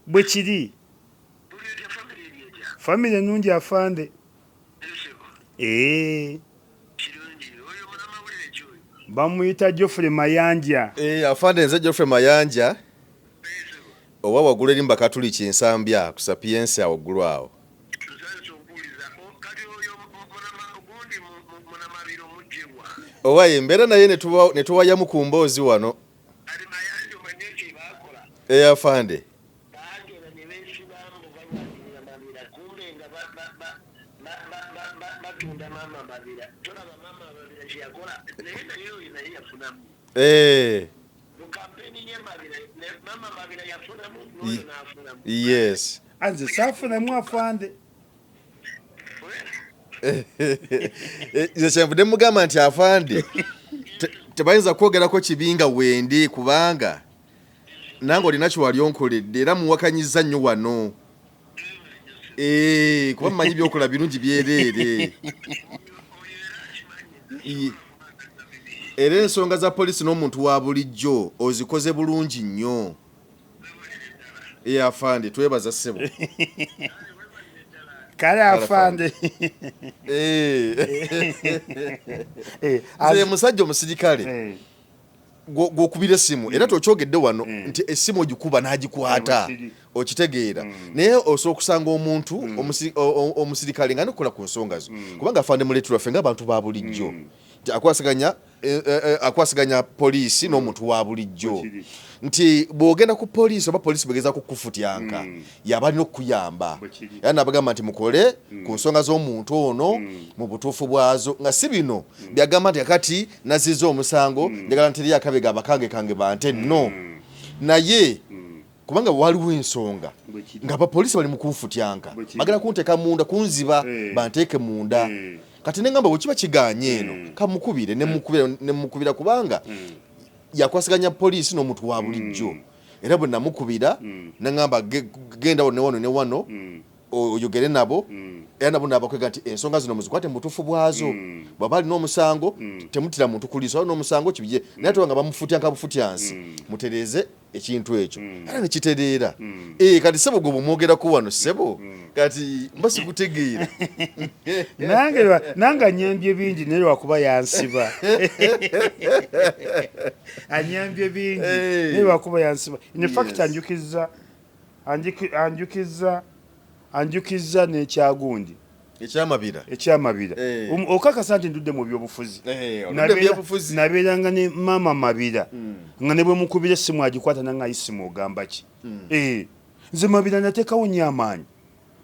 bwe kiri famire nungi afande bamuyita Geoffrey Mayanja afande nze Geoffrey Mayanja owa waggulu erimba Katuli Kinsambya ku Sapiensi awaggulu awo owaye embeera naye ne tuwayamu ku mboozi wano eyafande yes anze saafunamu afande nze kyenvudde mugamba nti afande tebayinza kwogerako kibinga wendi kubanga nange olina kiwali onkoledde era muwakanyiza nnyo wano kuba mumanyi byokola birungi byereere era ensonga za poliisi n'omuntu wa bulijjo ozikoze bulungi nnyo afande twebaza ssebo kale afande nze musajja omusirikale gwokubira essimu era tokyogedde wano nti essimu ogikuba n'agikwata okitegeera naye osobola okusanga omuntu omusirikale nga nekola ku nsonga zo kubanga afande muleetera ffe ng'abantu ba bulijjo akwasiganya poliisi n'omuntu wa bulijjo nti bw'ogenda ku poliisi oba poliisi bwegeza kukufutyanka yaba alina okukuyamba era nabagamba nti mukole ku nsonga z'omuntu ono mu butuufu bwazo nga si bino byagamba nti akati naziza omusango njagala nteriyo akabega abakange kange bante no naye kubanga waliwo ensonga nga abapoliisi bali mu kunfutyanka bagala kunteeka munda kunziba banteeke munda kati nengamba bwekiba kiganye eno kamukubire nemukubira kubanga yakwasiganya poliisi n'omuntu wa bulijjo era bwe namukubira nengamba genda ne wano oyogere nabo era nabo nabakwega nti ensonga zino muzikwate mu butuufu bwazo bw'aba alina omusango temutira muntu ku liiso alina omusango kibye naye toba nga bamufutyanka bufutyansi mutereeze ekintu ekyo era nekitereera kati sebo gwe bwomwogerako wano sebo kati mba sikutegeera nange anyambye bingi naye lwakuba yansiba anyambye bingi naye lwakuba yansiba in fact anjukiza n'ekyagundi ekyamabira okakasa nti ndudde mu byobufuzi nabeeranga ne maama mabira nga ne bwe mukubira essimu agikwata nanga isimu ogamba ki nze mabira nateekawo nnyo amaanyi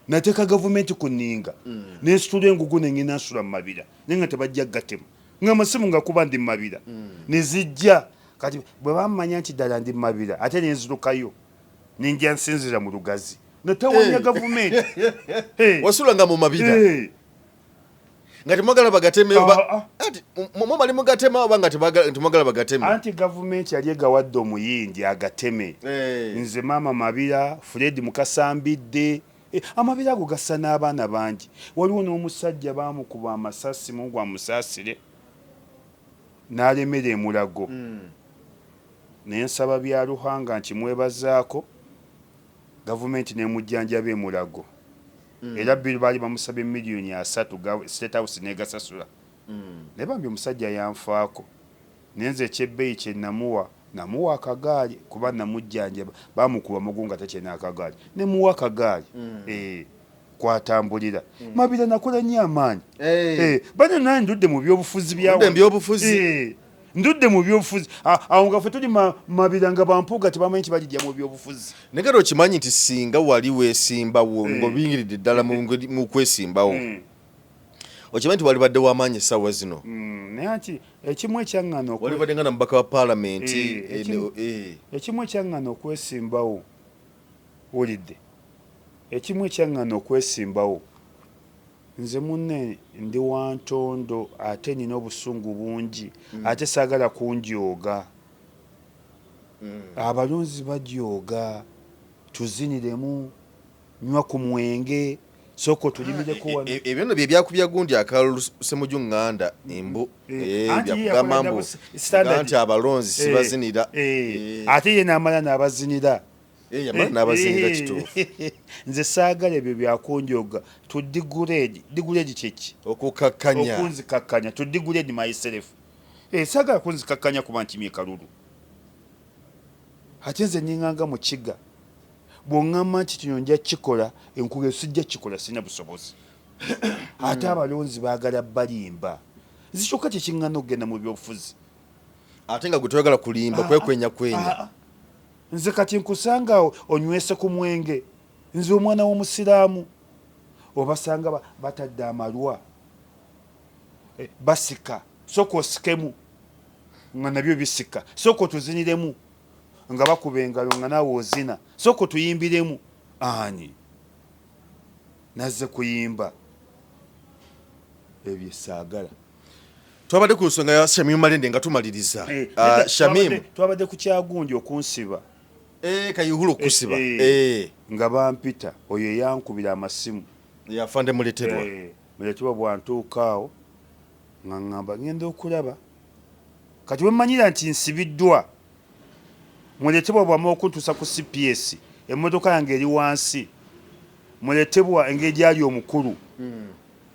nateeka gavumenti ku nninga nensitula engugu nengenda nsula mu mabira naye nga tebajja gatemu nga amasimu nga kuba ndi mabira nezijja kati bwe bamanya nti ddala ndi mabira ate nenzirukayo nenja nsinzira mu lugazi natawanya gavumenti wasulanga mu mabira nga temwagala bagateme mumali mugatema oba nga temwagala bagateme anti gavumenti yali egawadde omuyindi agateme nze maama mabira Fred mukasambidde amabira ago gassa n'abaana bangi waliwo n'omusajja baamukuba amasasi mugwa musaasire n'alemera emulago naye nsaba bya Ruhanga nti mwebazaako gavumenti nemujjanjaba emulago era biru baali bamusabye miliyoni 3 State House negasasula naye bambi omusajja yanfaako nenze ekyebbeeyi kye namuwa akagaali kuba namujjanjaba bamukuba mugunga takyena akagaali nemuwa akagaali kwatambulira mabira nakola nnyo amaanyi bano naye ndudde mu byobufuzi ndudde mu byobufuzi awo nga ffe tuli mabira nga bampuuga tebamanyi nti balijja mu byobufuzi negera okimanyi nti singa wali weesimbawo ng'obingiridde ddala mu kwesimbawo okimanyi nti wali badde w'amaanyi essaawa zino naye nti ekimu ekyaŋŋana wali badde nga na mubaka wa paalamenti ekimu ekyaŋŋana okwesimbawo wulidde ekimu ekyaŋŋana okwesimbawo nze munne ndi wa ntondo ate nina obusungu bungi ate saagala kunjooga abalonzi bajooga tuziniremu nywa ku mwenge soko tulimireko wano ebyo nno bye byakubya gundi akalusemuju ŋŋanda embu byakugamba mbu nti abalonzi sibazinira ate ye n'amala n'abazinira yamala n'abazinira kituufu nze saagala ebyo byakunjoga tudiguledi kyeki okukakkanya okunzikakkanya tudiguledi myself saagala kunzikakkanya kuba nkimye kalulu ate nze ninganga mu kiga bw'oŋŋamba nti kino nja kikola enkuge sijja kikola sirina busobozi ate abalonzi baagala balimba zikyokka kyekiŋŋana okugenda mu byobufuzi ate nga gwe toyagala kulimba kwenya nze kati nkusanga onywese ku mwenge nze omwana w'omusiraamu obasanga batadde amalwa basika sooka osikemu nga nabyo bisika sooka otuziniremu nga bakuba engalo nga naawe ozina sooka otuyimbiremu ani nazze kuyimba ebyo saagala twabadde ku nsonga ya Shamim Malende nga tumaliriza Shamim twabadde ku kyagundi okunsiba kayihulu okusiba nga bampita oyo yankubira amasimu yafande muleterwa bwantuukaawo nga ŋŋamba ngenda okulaba kati wemmanyira nti nsibiddwa muletebwa bwama okuntuusa ku CPS emmotoka yange eri wansi muletebwa engeri gyali omukulu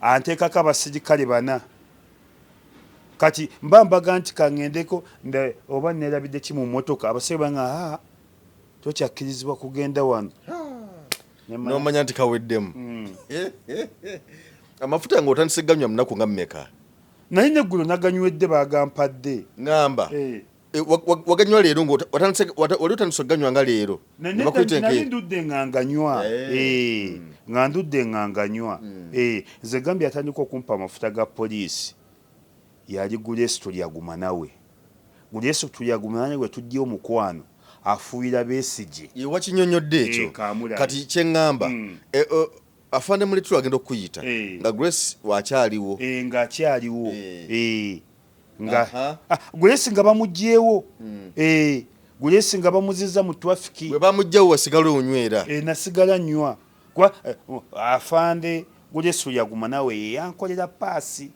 anteekako abasirikale 4 kati mbaga nti kaŋŋendeko oba neerabidde ki mu mmotoka abasirikale banga tokyakkirizibwa kugenda wano nomanya nti kaweddemu amafuta nga otandise ganywa munaku nga mmeka naye neggulo naganywedde bagampadde ngamba waganywa leero wali otandise oganywa nga leero nali ndudde nga nganywa nga ndudde nga nganywa nze gambye atandika okumpa amafuta ga poliisi yali Grace Tulyaguma nawe Grace Tulyaguma nawe tujja omukwano afuuyira Besigye wakinyonyodde ekyo kati kyeŋŋamba afande muleterwa agenda okuyita nga Grace wakyaliwo ng'akyaliwo Grace nga bamugyewo Grace nga bamuziza mu traffic bwe bamugjawo wasigala onywera nasigala nnywa afande Grace Tulyaguma nawe yankolera paasi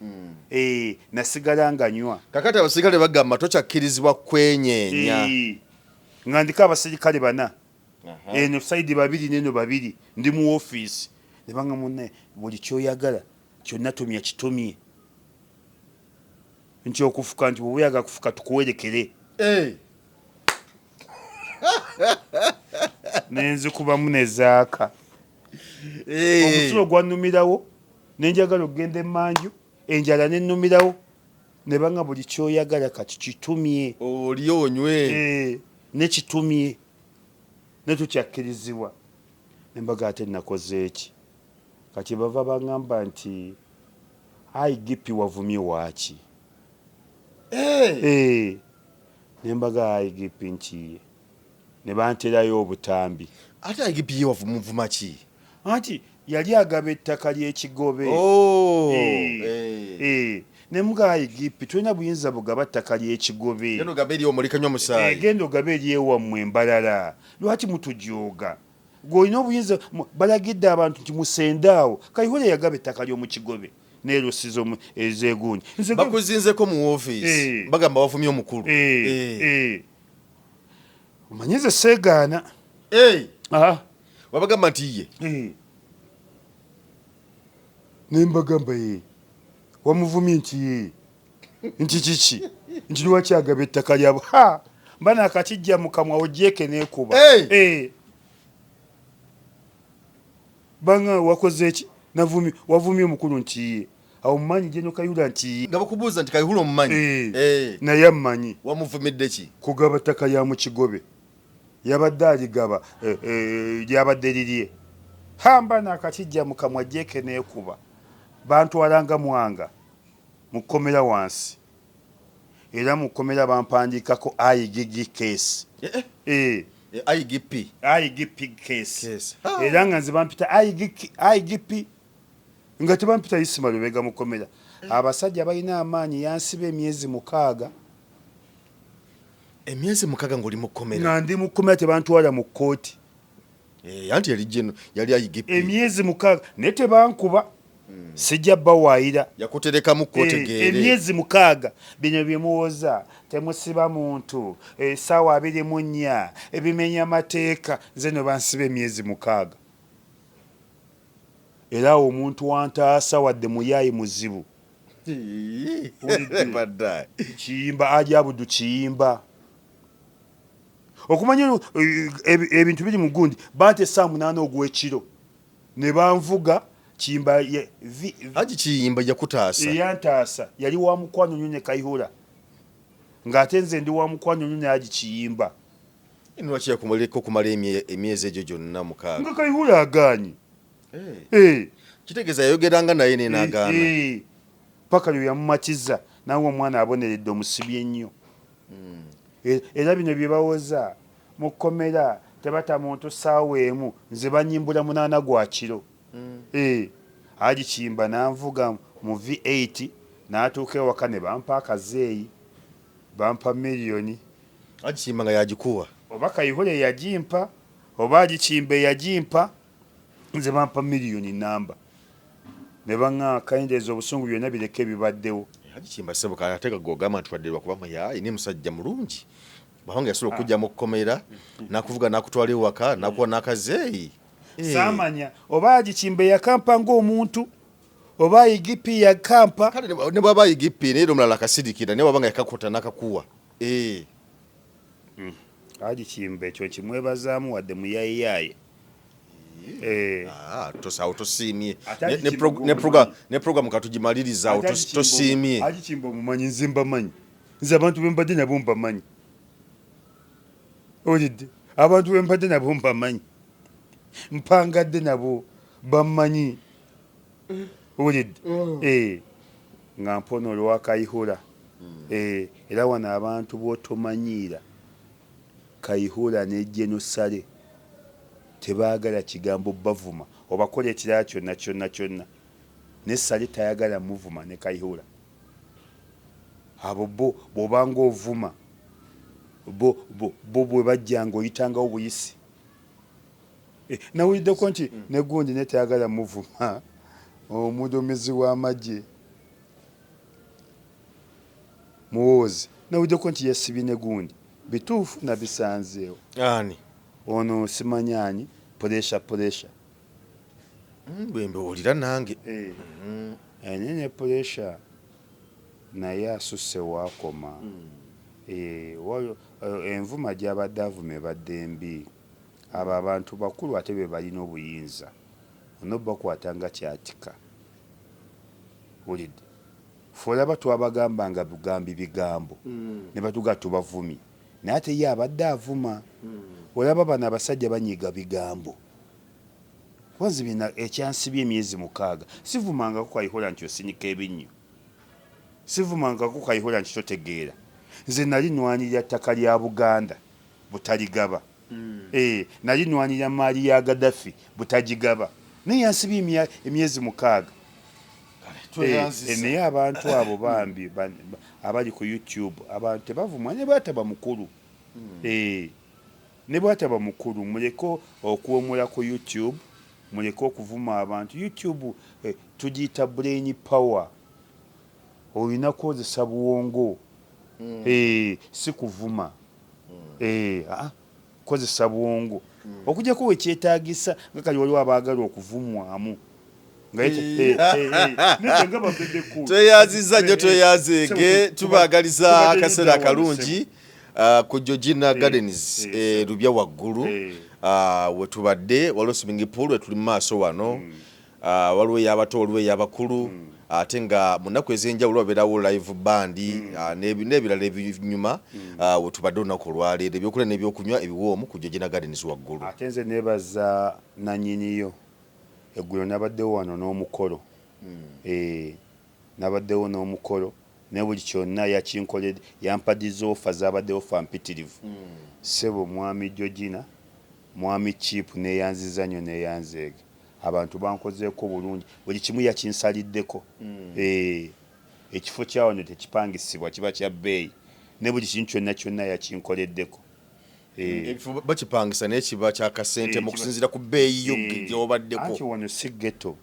nasigala nga nywa kakati abasigale bagamba tokyakkirizibwa kwenyeenya nga ndika abasirikale 4 eno saidi 2 neno 2 ndi mu office nebanga munne buli kyoyagala kyonna tumya kitumye nti okufuka nti bweyaga kufuka tukuwerekere nenzi kubamu nezaaka omusulo gwanumirawo nenjagala okugenda emanju enjala nenumirawo nebanga buli kyoyagala kati kitumye oli onywe nekitumye netukyakkirizibwa nembaga ate nakoze eki kati bava baŋŋamba nti IGP wavumye waaki nembaga IGP nkiye ne banterayo obutambi ate IGP ye wavumuvuma ki anti yali agaba ettaka ly'ekigobe nemuga IGP tulina buyinza bugaba ttaka ly'ekigobe genda ogabe eri omulikanywa musaayi genda ogabe eri ewammwe embalala lwaki mutujooga gw'olina obuyinza balagidde abantu nti musendaawo Kayihura yagaba ettaka ly'omu kigobe neerosizo ezeeguuni bakuzinzeko mu woofiisi bagamba wavumye omukulu omanyize seegaana wabagamba nti ye nembagamba wamuvumye nti nti kiki nti lwaki agaba ettaka lyabo mba nakakijja mu kamwa ogyeke neekuba banga wakoze eki wavumye omukulu nti ye awo mumanyi General Kayihura nti nga bakubuuza nti Kayihura omumanyi naye amumanyi wamuvumidde ki kugaba ttaka lya mu kigobe yabadde aligaba lyabadde lirye mba nakakijja mu kamwa gyeke neekuba bantwalanga mwanga mukomera wansi era mukomera bampandikako IGP case IGP case era nga nze bampita IGP nga tebampita Isima Lubega mukomera abasajja balina amaanyi yansiba emyezi 6 emyezi 6 ng'oli mukomera nga ndi mukomera tebantwala mu kkooti anti yali IGP emyezi 6 naye tebankuba sijja bawaayira yakutereka mu kkotegeere emyezi 6 bino byemuwoza temusiba muntu essaawa 24 ebimenya amateeka nze no bansiba emyezi 6 era omuntu wantaasa wadde muyaayi muzibu kiyimba ajabudu kiyimba okumanya ebintu biri mu gundi bante saa 8 ogw'ekiro ne banvuga Kiyimba Haji Kiyimba yakutaasa. yantaasa yali wa mukwano nnyo ne Kayihura ng'ate nze ndi wa mukwano nnyo ne Haji Kiyimba Lwaki yakumaleko kumala emyezi egyo gyonna mukaaga? nga Kayihura agaanye. Kitegeeza yayogeranga naye n'agaana. Paka lwe yamumatiza nawe omwana aboneredde omusibye nnyo. Era bino bye bawoza mu kkomera tebata muntu ssaawa emu nze banyimbula 8 gwa kiro. Haji Kiyimba n'anvuga mu V8 n'atuuka ewaka ne bampa akazeeyi bampa miliyoni. Haji Kiyimba nga yagikuwa Oba Kayihura yagimpa oba Haji Kiyimba yagimpa nze bampa miliyoni namba ne baŋŋa kayendeeza obusungu byonna bireke bibaddewo. Haji Kiyimba sebuka ateeka gogamba nti wadde lwakuba yayi ne musajja mulungi bahanga yasobola okujja mu kkomera n'akuvuga n'akutwala ewaka n'akuwa n'akazeeyi. Saamanya oba Haji Kiyimba yakampa ng'omuntu oba igipi yakampa Kale ne bwaba igipi naye omulala akasidikira naye wabanga yakakota n'akakuwa. Haji Kiyimba ekyo kimwebazaamu wadde muyayiyaye. Tosawo tosiimye Ate ne program katugimaliriza tosiimye. Haji Kiyimba omumanyi nze mbamanyi nze abantu be mbadde nabo mbamanyi. Olidde abantu be mbadde nabo mbamanyi mpangadde nabo bammanyi. Olidde nga mpona olwa Kayihura. Era wano abantu b'otomanyiira Kayihura ne Jenosale tebaagala kigambo bavuma obakola ekirala kyonna ne Sale tayagala muvuma ne Kayihura. Abo bw'obanga ovuma bo bwe bajjanga oyitangawo buyisi. Nawuliddeko nti ne gundi ne tayagala muvuma omuduumizi w'amagye Muwoozi nawuliddeko nti yasibye ne gundi bituufu nabisanzeewo. Ani ono simanyanyi puresha bwe mbiwulira nange. enene puresha naye asusse waakoma. Envuma gy'abadde avuma ebadde mbi. Abo abantu bakulu ate be balina obuyinza ono bakwata nga kyatika. Wulidde fe olaba twabagamba nga bugambi bigambo ne batuga tubavumi naye ate ye abadde avuma. Olaba bano abasajja banyiga bigambo. Wanzi bina ekyansibye emyezi 6 sivumanga ku Kayihura nti osinyika ebinnyo. Sivumanga ku Kayihura nti totegeera. Nze nali nwanirira ttaka lya Buganda butaligaba. Nali nwanirira maali ya Gaddafi butagigaba. Naye yansibye emyezi 6. Naye abantu abo bambi abali ku YouTube abantu tebavuma ne bwataba mukulu. Ne bwataba mukulu muleko okuwomula ku YouTube muleko okuvuma abantu. YouTube tugiyita brain power. Olina kukozesa buwongo. Si kuvuma. Kozesa buwongo. Okujjako wekyetaagisa nga kali waliwo abaagala okuvumwamu. Tweyaziza nnyo tweyazeege tubaagaliza akaseera akalungi ku Georgina Gardens Lubya waggulu we tubadde waliwo swimming pool we tuli mu maaso wano waliwo ey'abato waliwo ey'abakulu ate nga mu nnaku ez'enjawulo wabeerawo live band n'ebirala ebinyuma we tubadde olunaku olwaleero ebyokulya n'ebyokunywa ebiwoomu ku Georgina Gardens waggulu. Ate nze neebaza nannyiniyo eggulo nabaddewo wano n'omukolo. Nabaddewo n'omukolo ne buli kyonna yakinkoledde yampaddiza ofa zaabaddewo fa mpitirivu. Ssebo mwami Georgina mwami Chief neeyanziza nnyo neeyanzeege. Abantu bankozeeko bulungi buli kimu yakinsaliddeko. Ekifo kya wano tekipangisibwa kiba kya bbeeyi ne buli kintu kyonna yakinkoleddeko. Bakipangisa naye kiba kyakasente mu kusinziira ku bbeeyi gy'obaddeko. Anti wano si ghetto.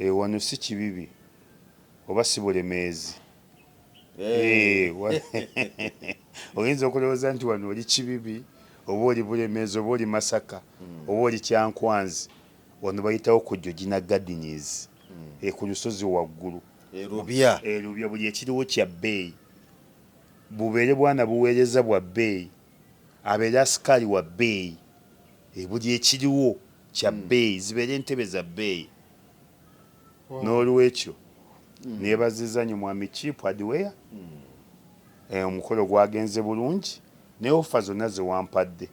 Wano si kibibi oba si bulemeezi. Oyinza okulowooza nti wano oli kibibi oba oli bulemeezi oba oli Masaka oba oli Kyankwanzi. Wano bayitawo ku Georgina Gardens ku lusozi waggulu. Lubya buli ekiriwo kya bbeeyi. Bubeere bwana buweereza bwa bbeeyi. Abeera asikaali wa bbeeyi. Buli ekiriwo kya bbeeyi zibeere entebe za bbeeyi. n'olwekyo nebaziza nnyo mwami Chief Adware omukolo gwagenze bulungi ne ofa zonna zewampadde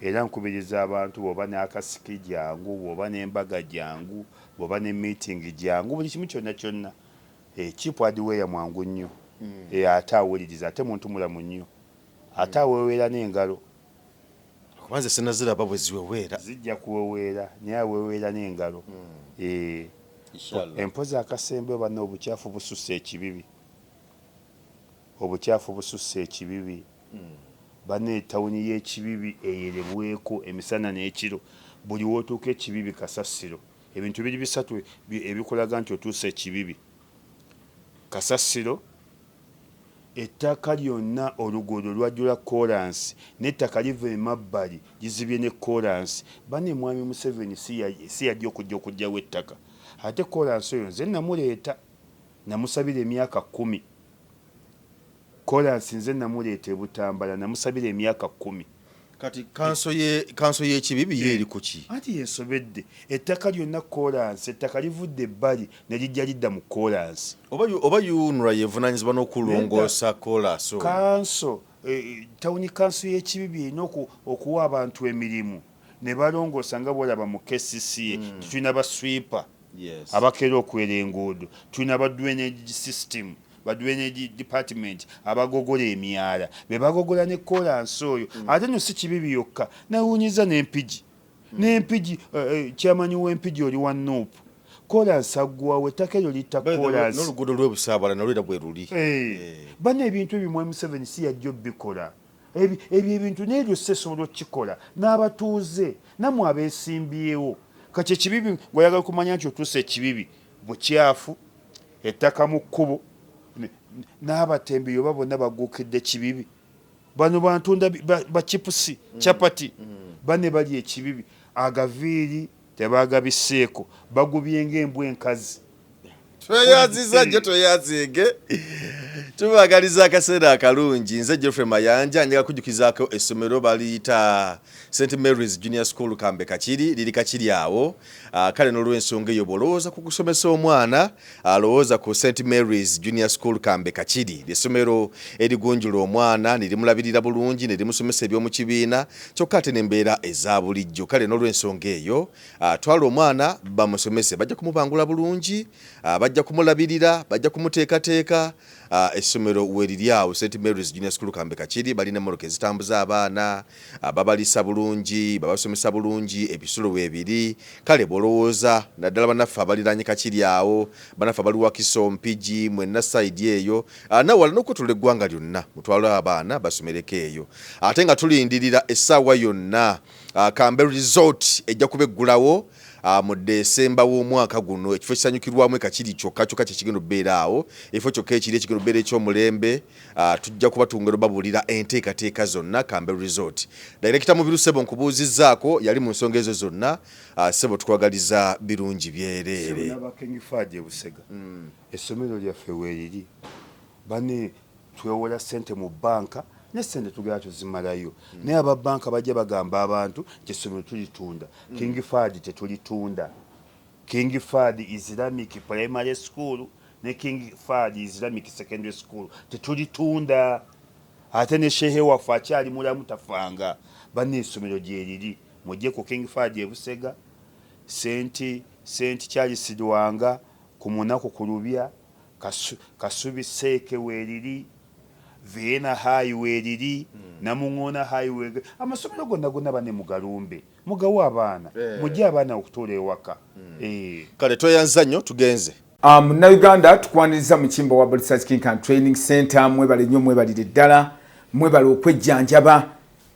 era nkubiriza abantu bw'oba n'akasiki jangu bw'oba n'embaga jangu bw'oba ne meeting jangu buli kimu kyonna Chief Adware mwangu nnyo ate awuliriza ate muntu mulamu nnyo ate aweweera n'engalo kubanze sinaziraba bwe ziweweera zijja kuweweera naye aweweera n'engalo empozi akasembe bano obukyafu bususse ekibibi bano etawuni y'ekibibi eyerebweko emisana n'ekiro buli wootuuka ekibibi kasasiro ebintu biri bisatu ebikulaga nti otuuse ekibibi kasasiro ettaka lyonna oluguudo lwajjula kolansi n'ettaka liva emabbali lizibye ne kolansi bane mwami Museveni si yajja okujjawo ettaka ate kolansi oyo nze namuleeta namusabira emyaka 10 kolansi nze namuleeta ebutambala namusabira emyaka 10 kati kanso y'ekibibi yeeri kuki ati yesobedde ettaka lyonna kolansi ettaka livudde ebbali ne lijja lidda mu kolansi oba yunura yevunaanyizibwa n'okulongoosa kolansi kanso tawuni kanso y'ekibibi erina okuwa abantu emirimu ne balongoosa nga bwolaba mu KCCA tulina baswipa abakera okwera enguudo tulina ba drainage system ba drainage department abagogola emyala be bagogola ne kolansi oyo ate no si kibibi yokka nawunyiza n'empigi kyamanyi w'empigi oli wa Nuupu kolansi aggwawo ettaka eryo litta kolansi n'oluguudo lw'ebusaabala nalwera bwe luli bana ebintu ebimwe Museveni si yajja obbikola ebyo ebintu n'eryo sesobola okukikola n'abatuuze namwe abeesimbyewo kati ekibibi ng'oyagala kumanya nti otuuse ekibibi bukyafu ettaka mu kkubo n'abatembeeyo bonna baguukidde kibibi bano bantunda bachipusi chapati bane bali ekibibi agaviiri tebagabiseeko bagubye ng'embwa enkazi tweyaziza nnyo tweyazige tubagaliza akaseera akalungi nze Geoffrey Mayanja njagala kujjukizaako essomero baliyita St Mary's Junior School Kambe Kakiri liri Kakiri awo kale n'olw'ensonga eyo bw'olowooza ku kusomesa omwana alowooza ku St Mary's Junior School Kambe Kakiri essomero erigunjula omwana ne limulabirira bulungi ne limusomesa eby'omu kibiina kyokka ate n'embeera eza bulijjo kale n'olw'ensonga eyo twala omwana bamusomese bajja kumubangula bulungi bajja kumulabirira bajja kumuteekateeka essomero weriri awo St Mary's Junior School Kambe Kakiri balina mmoloka ezitambuza abaana babalisa bulungi babasomesa bulungi ebisulo weebiri kale bolowooza naddala banaffe abaliranye Kakiri awo banaffe abali Wakiso Mpigi mwenna side eyo nawala n'okutula eggwanga lyonna mutwala abaana basomereko eyo ate nga tulindirira essaawa yonna Kambe Resort ejja kubeggulawo mu Desemba w'omwaka guno ekifo kisanyukirwamu Kakiri kyokka kyekigenda obbeera awo ekifo kyokka ekiri ekigenda obbeera eky'omulembe tujja kuba tungero babulira enteekateeka zonna Kambe Resort Director Mubiru Sebo nkubuuzizzaako yali mu nsonga ezo zonna Sebo tukwagaliza birungi byereere abakengifaadi Busega essomero lyaffe weeriri bane twewola ssente mu banka nesente tugera tuzimalayo naye ababanka bajja bagamba abantu nti essomero tulitunda King Fahd tetulitunda King Fahd Islamic Primary School ne King Fahd Islamic Secondary School tetulitunda ate ne shehe waffe akyali mulamu tafanga banne essomero gyeriri mujje ku King Fahd Busega St Charles Lwanga ku munaku ku Lubya Kasubi Seeke weeriri Viena Highway liri Namungona Highway amasomero gonna bane mugalumbe mugawa abaana mujje abaana okutuula ewaka kale tweyanza nnyo tugenze Munnayuganda tukwaniriza mu kimbo wa Research King and Training Center mwebale nnyo mwebalire ddala mwebale okwejjanjaba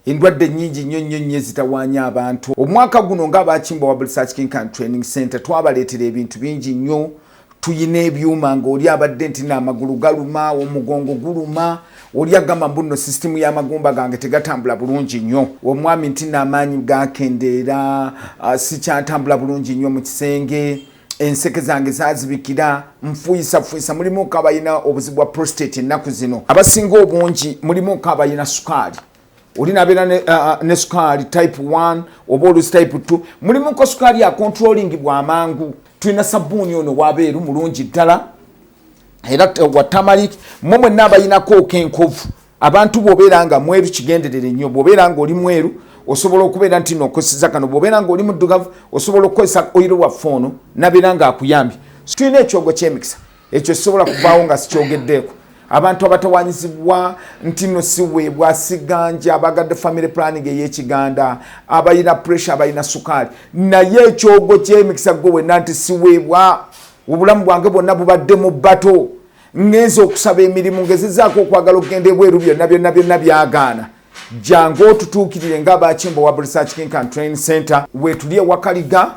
endwadde nnyingi nnyo ezitawaanya abantu omwaka guno ng'abakimbo wa Research King and Training Center twabaleetera ebintu bingi nnyo tuyina ebyuma ng'oli abadde nti n'amagulu galuma omugongo guluma oli agamba mbuno system y'amagumba gange tegatambula bulungi nnyo omwami nti n'amaanyi gakendeera sikyatambula bulungi nnyo mu kisenge enseke zange zazibikira nfuyisa mulimu kabayina obuzibu bwa prostate ennaku zino abasinga obungi mulimu kabayina sukaali oli nabeera ne sukaali type 1 oba olusi type 2 mulimu ko sukaali ya controlling bwamangu tulina sabbuuni ono wabeeru mulungi ddala era wa tamalik momwe n'abayinako kenkovu abantu bw'obeera nga mweru kigenderere nnyo bw'obeera nga oli mweru osobola okubeera nti n'okoseza kano bw'obeera nga oli muddugavu osobola okukozesa oyiro waffe ono nabeera nga akuyambye tulina ekyogo ky'emikisa ekyo kisobola kuvaawo nga sikyogeddeeko abantu abatawanyizibwa nti no siweebwa siganja abagadde family planning ey'ekiganda abayina pressure abayina sukaali naye ekyogo ky'emikisa gwe wenna nti siweebwa obulamu bwange bwonna bubadde mu bbato ngenza okusaba emirimu ngezezaako okwagala okugenda ebweru byonna byagaana jangu otutuukirire ng'abakimbo wa Research King and Training Center wetuli ewakaliga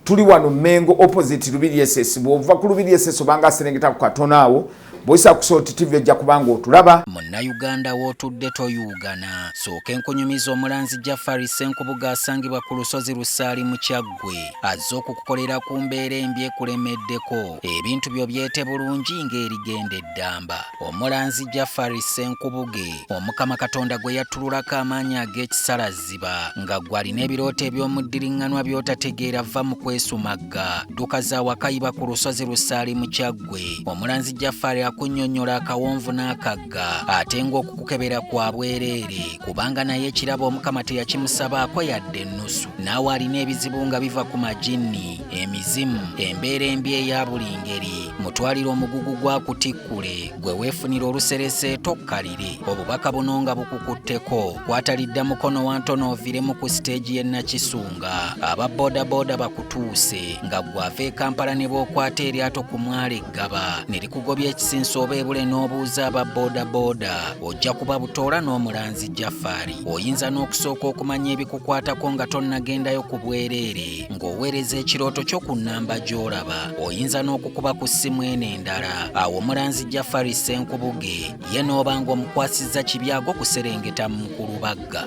tuli wano Mengo opposite Lubiri SS bw'ova ku Lubiri SS obanga aserengeta ku katono awo boyisa kusoti TV ejja kubanga otulaba Munnayuganda w'otudde toyugana sooka enkunyumiza omulanzi Jafari Senkubuga asangibwa ku lusozi Lusaali mu Kyaggwe azze okukukolera ku mbeera embi ekulemeddeko ebintu byo byete bulungi ng'erigenda eddamba omulanzi Jafari Senkubuge omukama Katonda gwe yattululako amaanyi ag'ekisalaziba nga gwalina ebirooto eby'omuddiringanwa by'otategeera va mu kwesumagga dduka za wakayiba ku lusozi Lusaali mu Kyaggwe omulanzi Jafari akunnyonnyola akawonvu n'akagga ate ng'okukukebera kwa bwereere kubanga naye ekirabo omukama teyakimusabaako yadde ennusu naawe alina ebizibu nga biva ku majinni emizimu embeera embi eya buli ngeri mutwalire omugugu gwa kutikkule gwe weefunira oluserese tokkalire obubaka buno nga bukukutteko kwatalidda mukono wa ntono oviremu ku siteegi y'e Nakisunga aba bodaboda bakutuuse nga gwava e Kampala ne bw'okwata eryato ku mwalo eggaba ne likugobya ekisinsa oba ebule n'obuuza aba bodaboda ojja kuba butoola n'omulanzi Jafari oyinza n'okusooka okumanya ebikukwatako nga tonnagendayo ku bwereere ng'oweereza ekirooto kyo ku nnamba gy'olaba oyinza n'okukuba ku ssimu eno endala awo omulanzi Jafari Senkubuge ye n'oba ng'omukwasizza kibyago kuserengeta mu Kulubagga.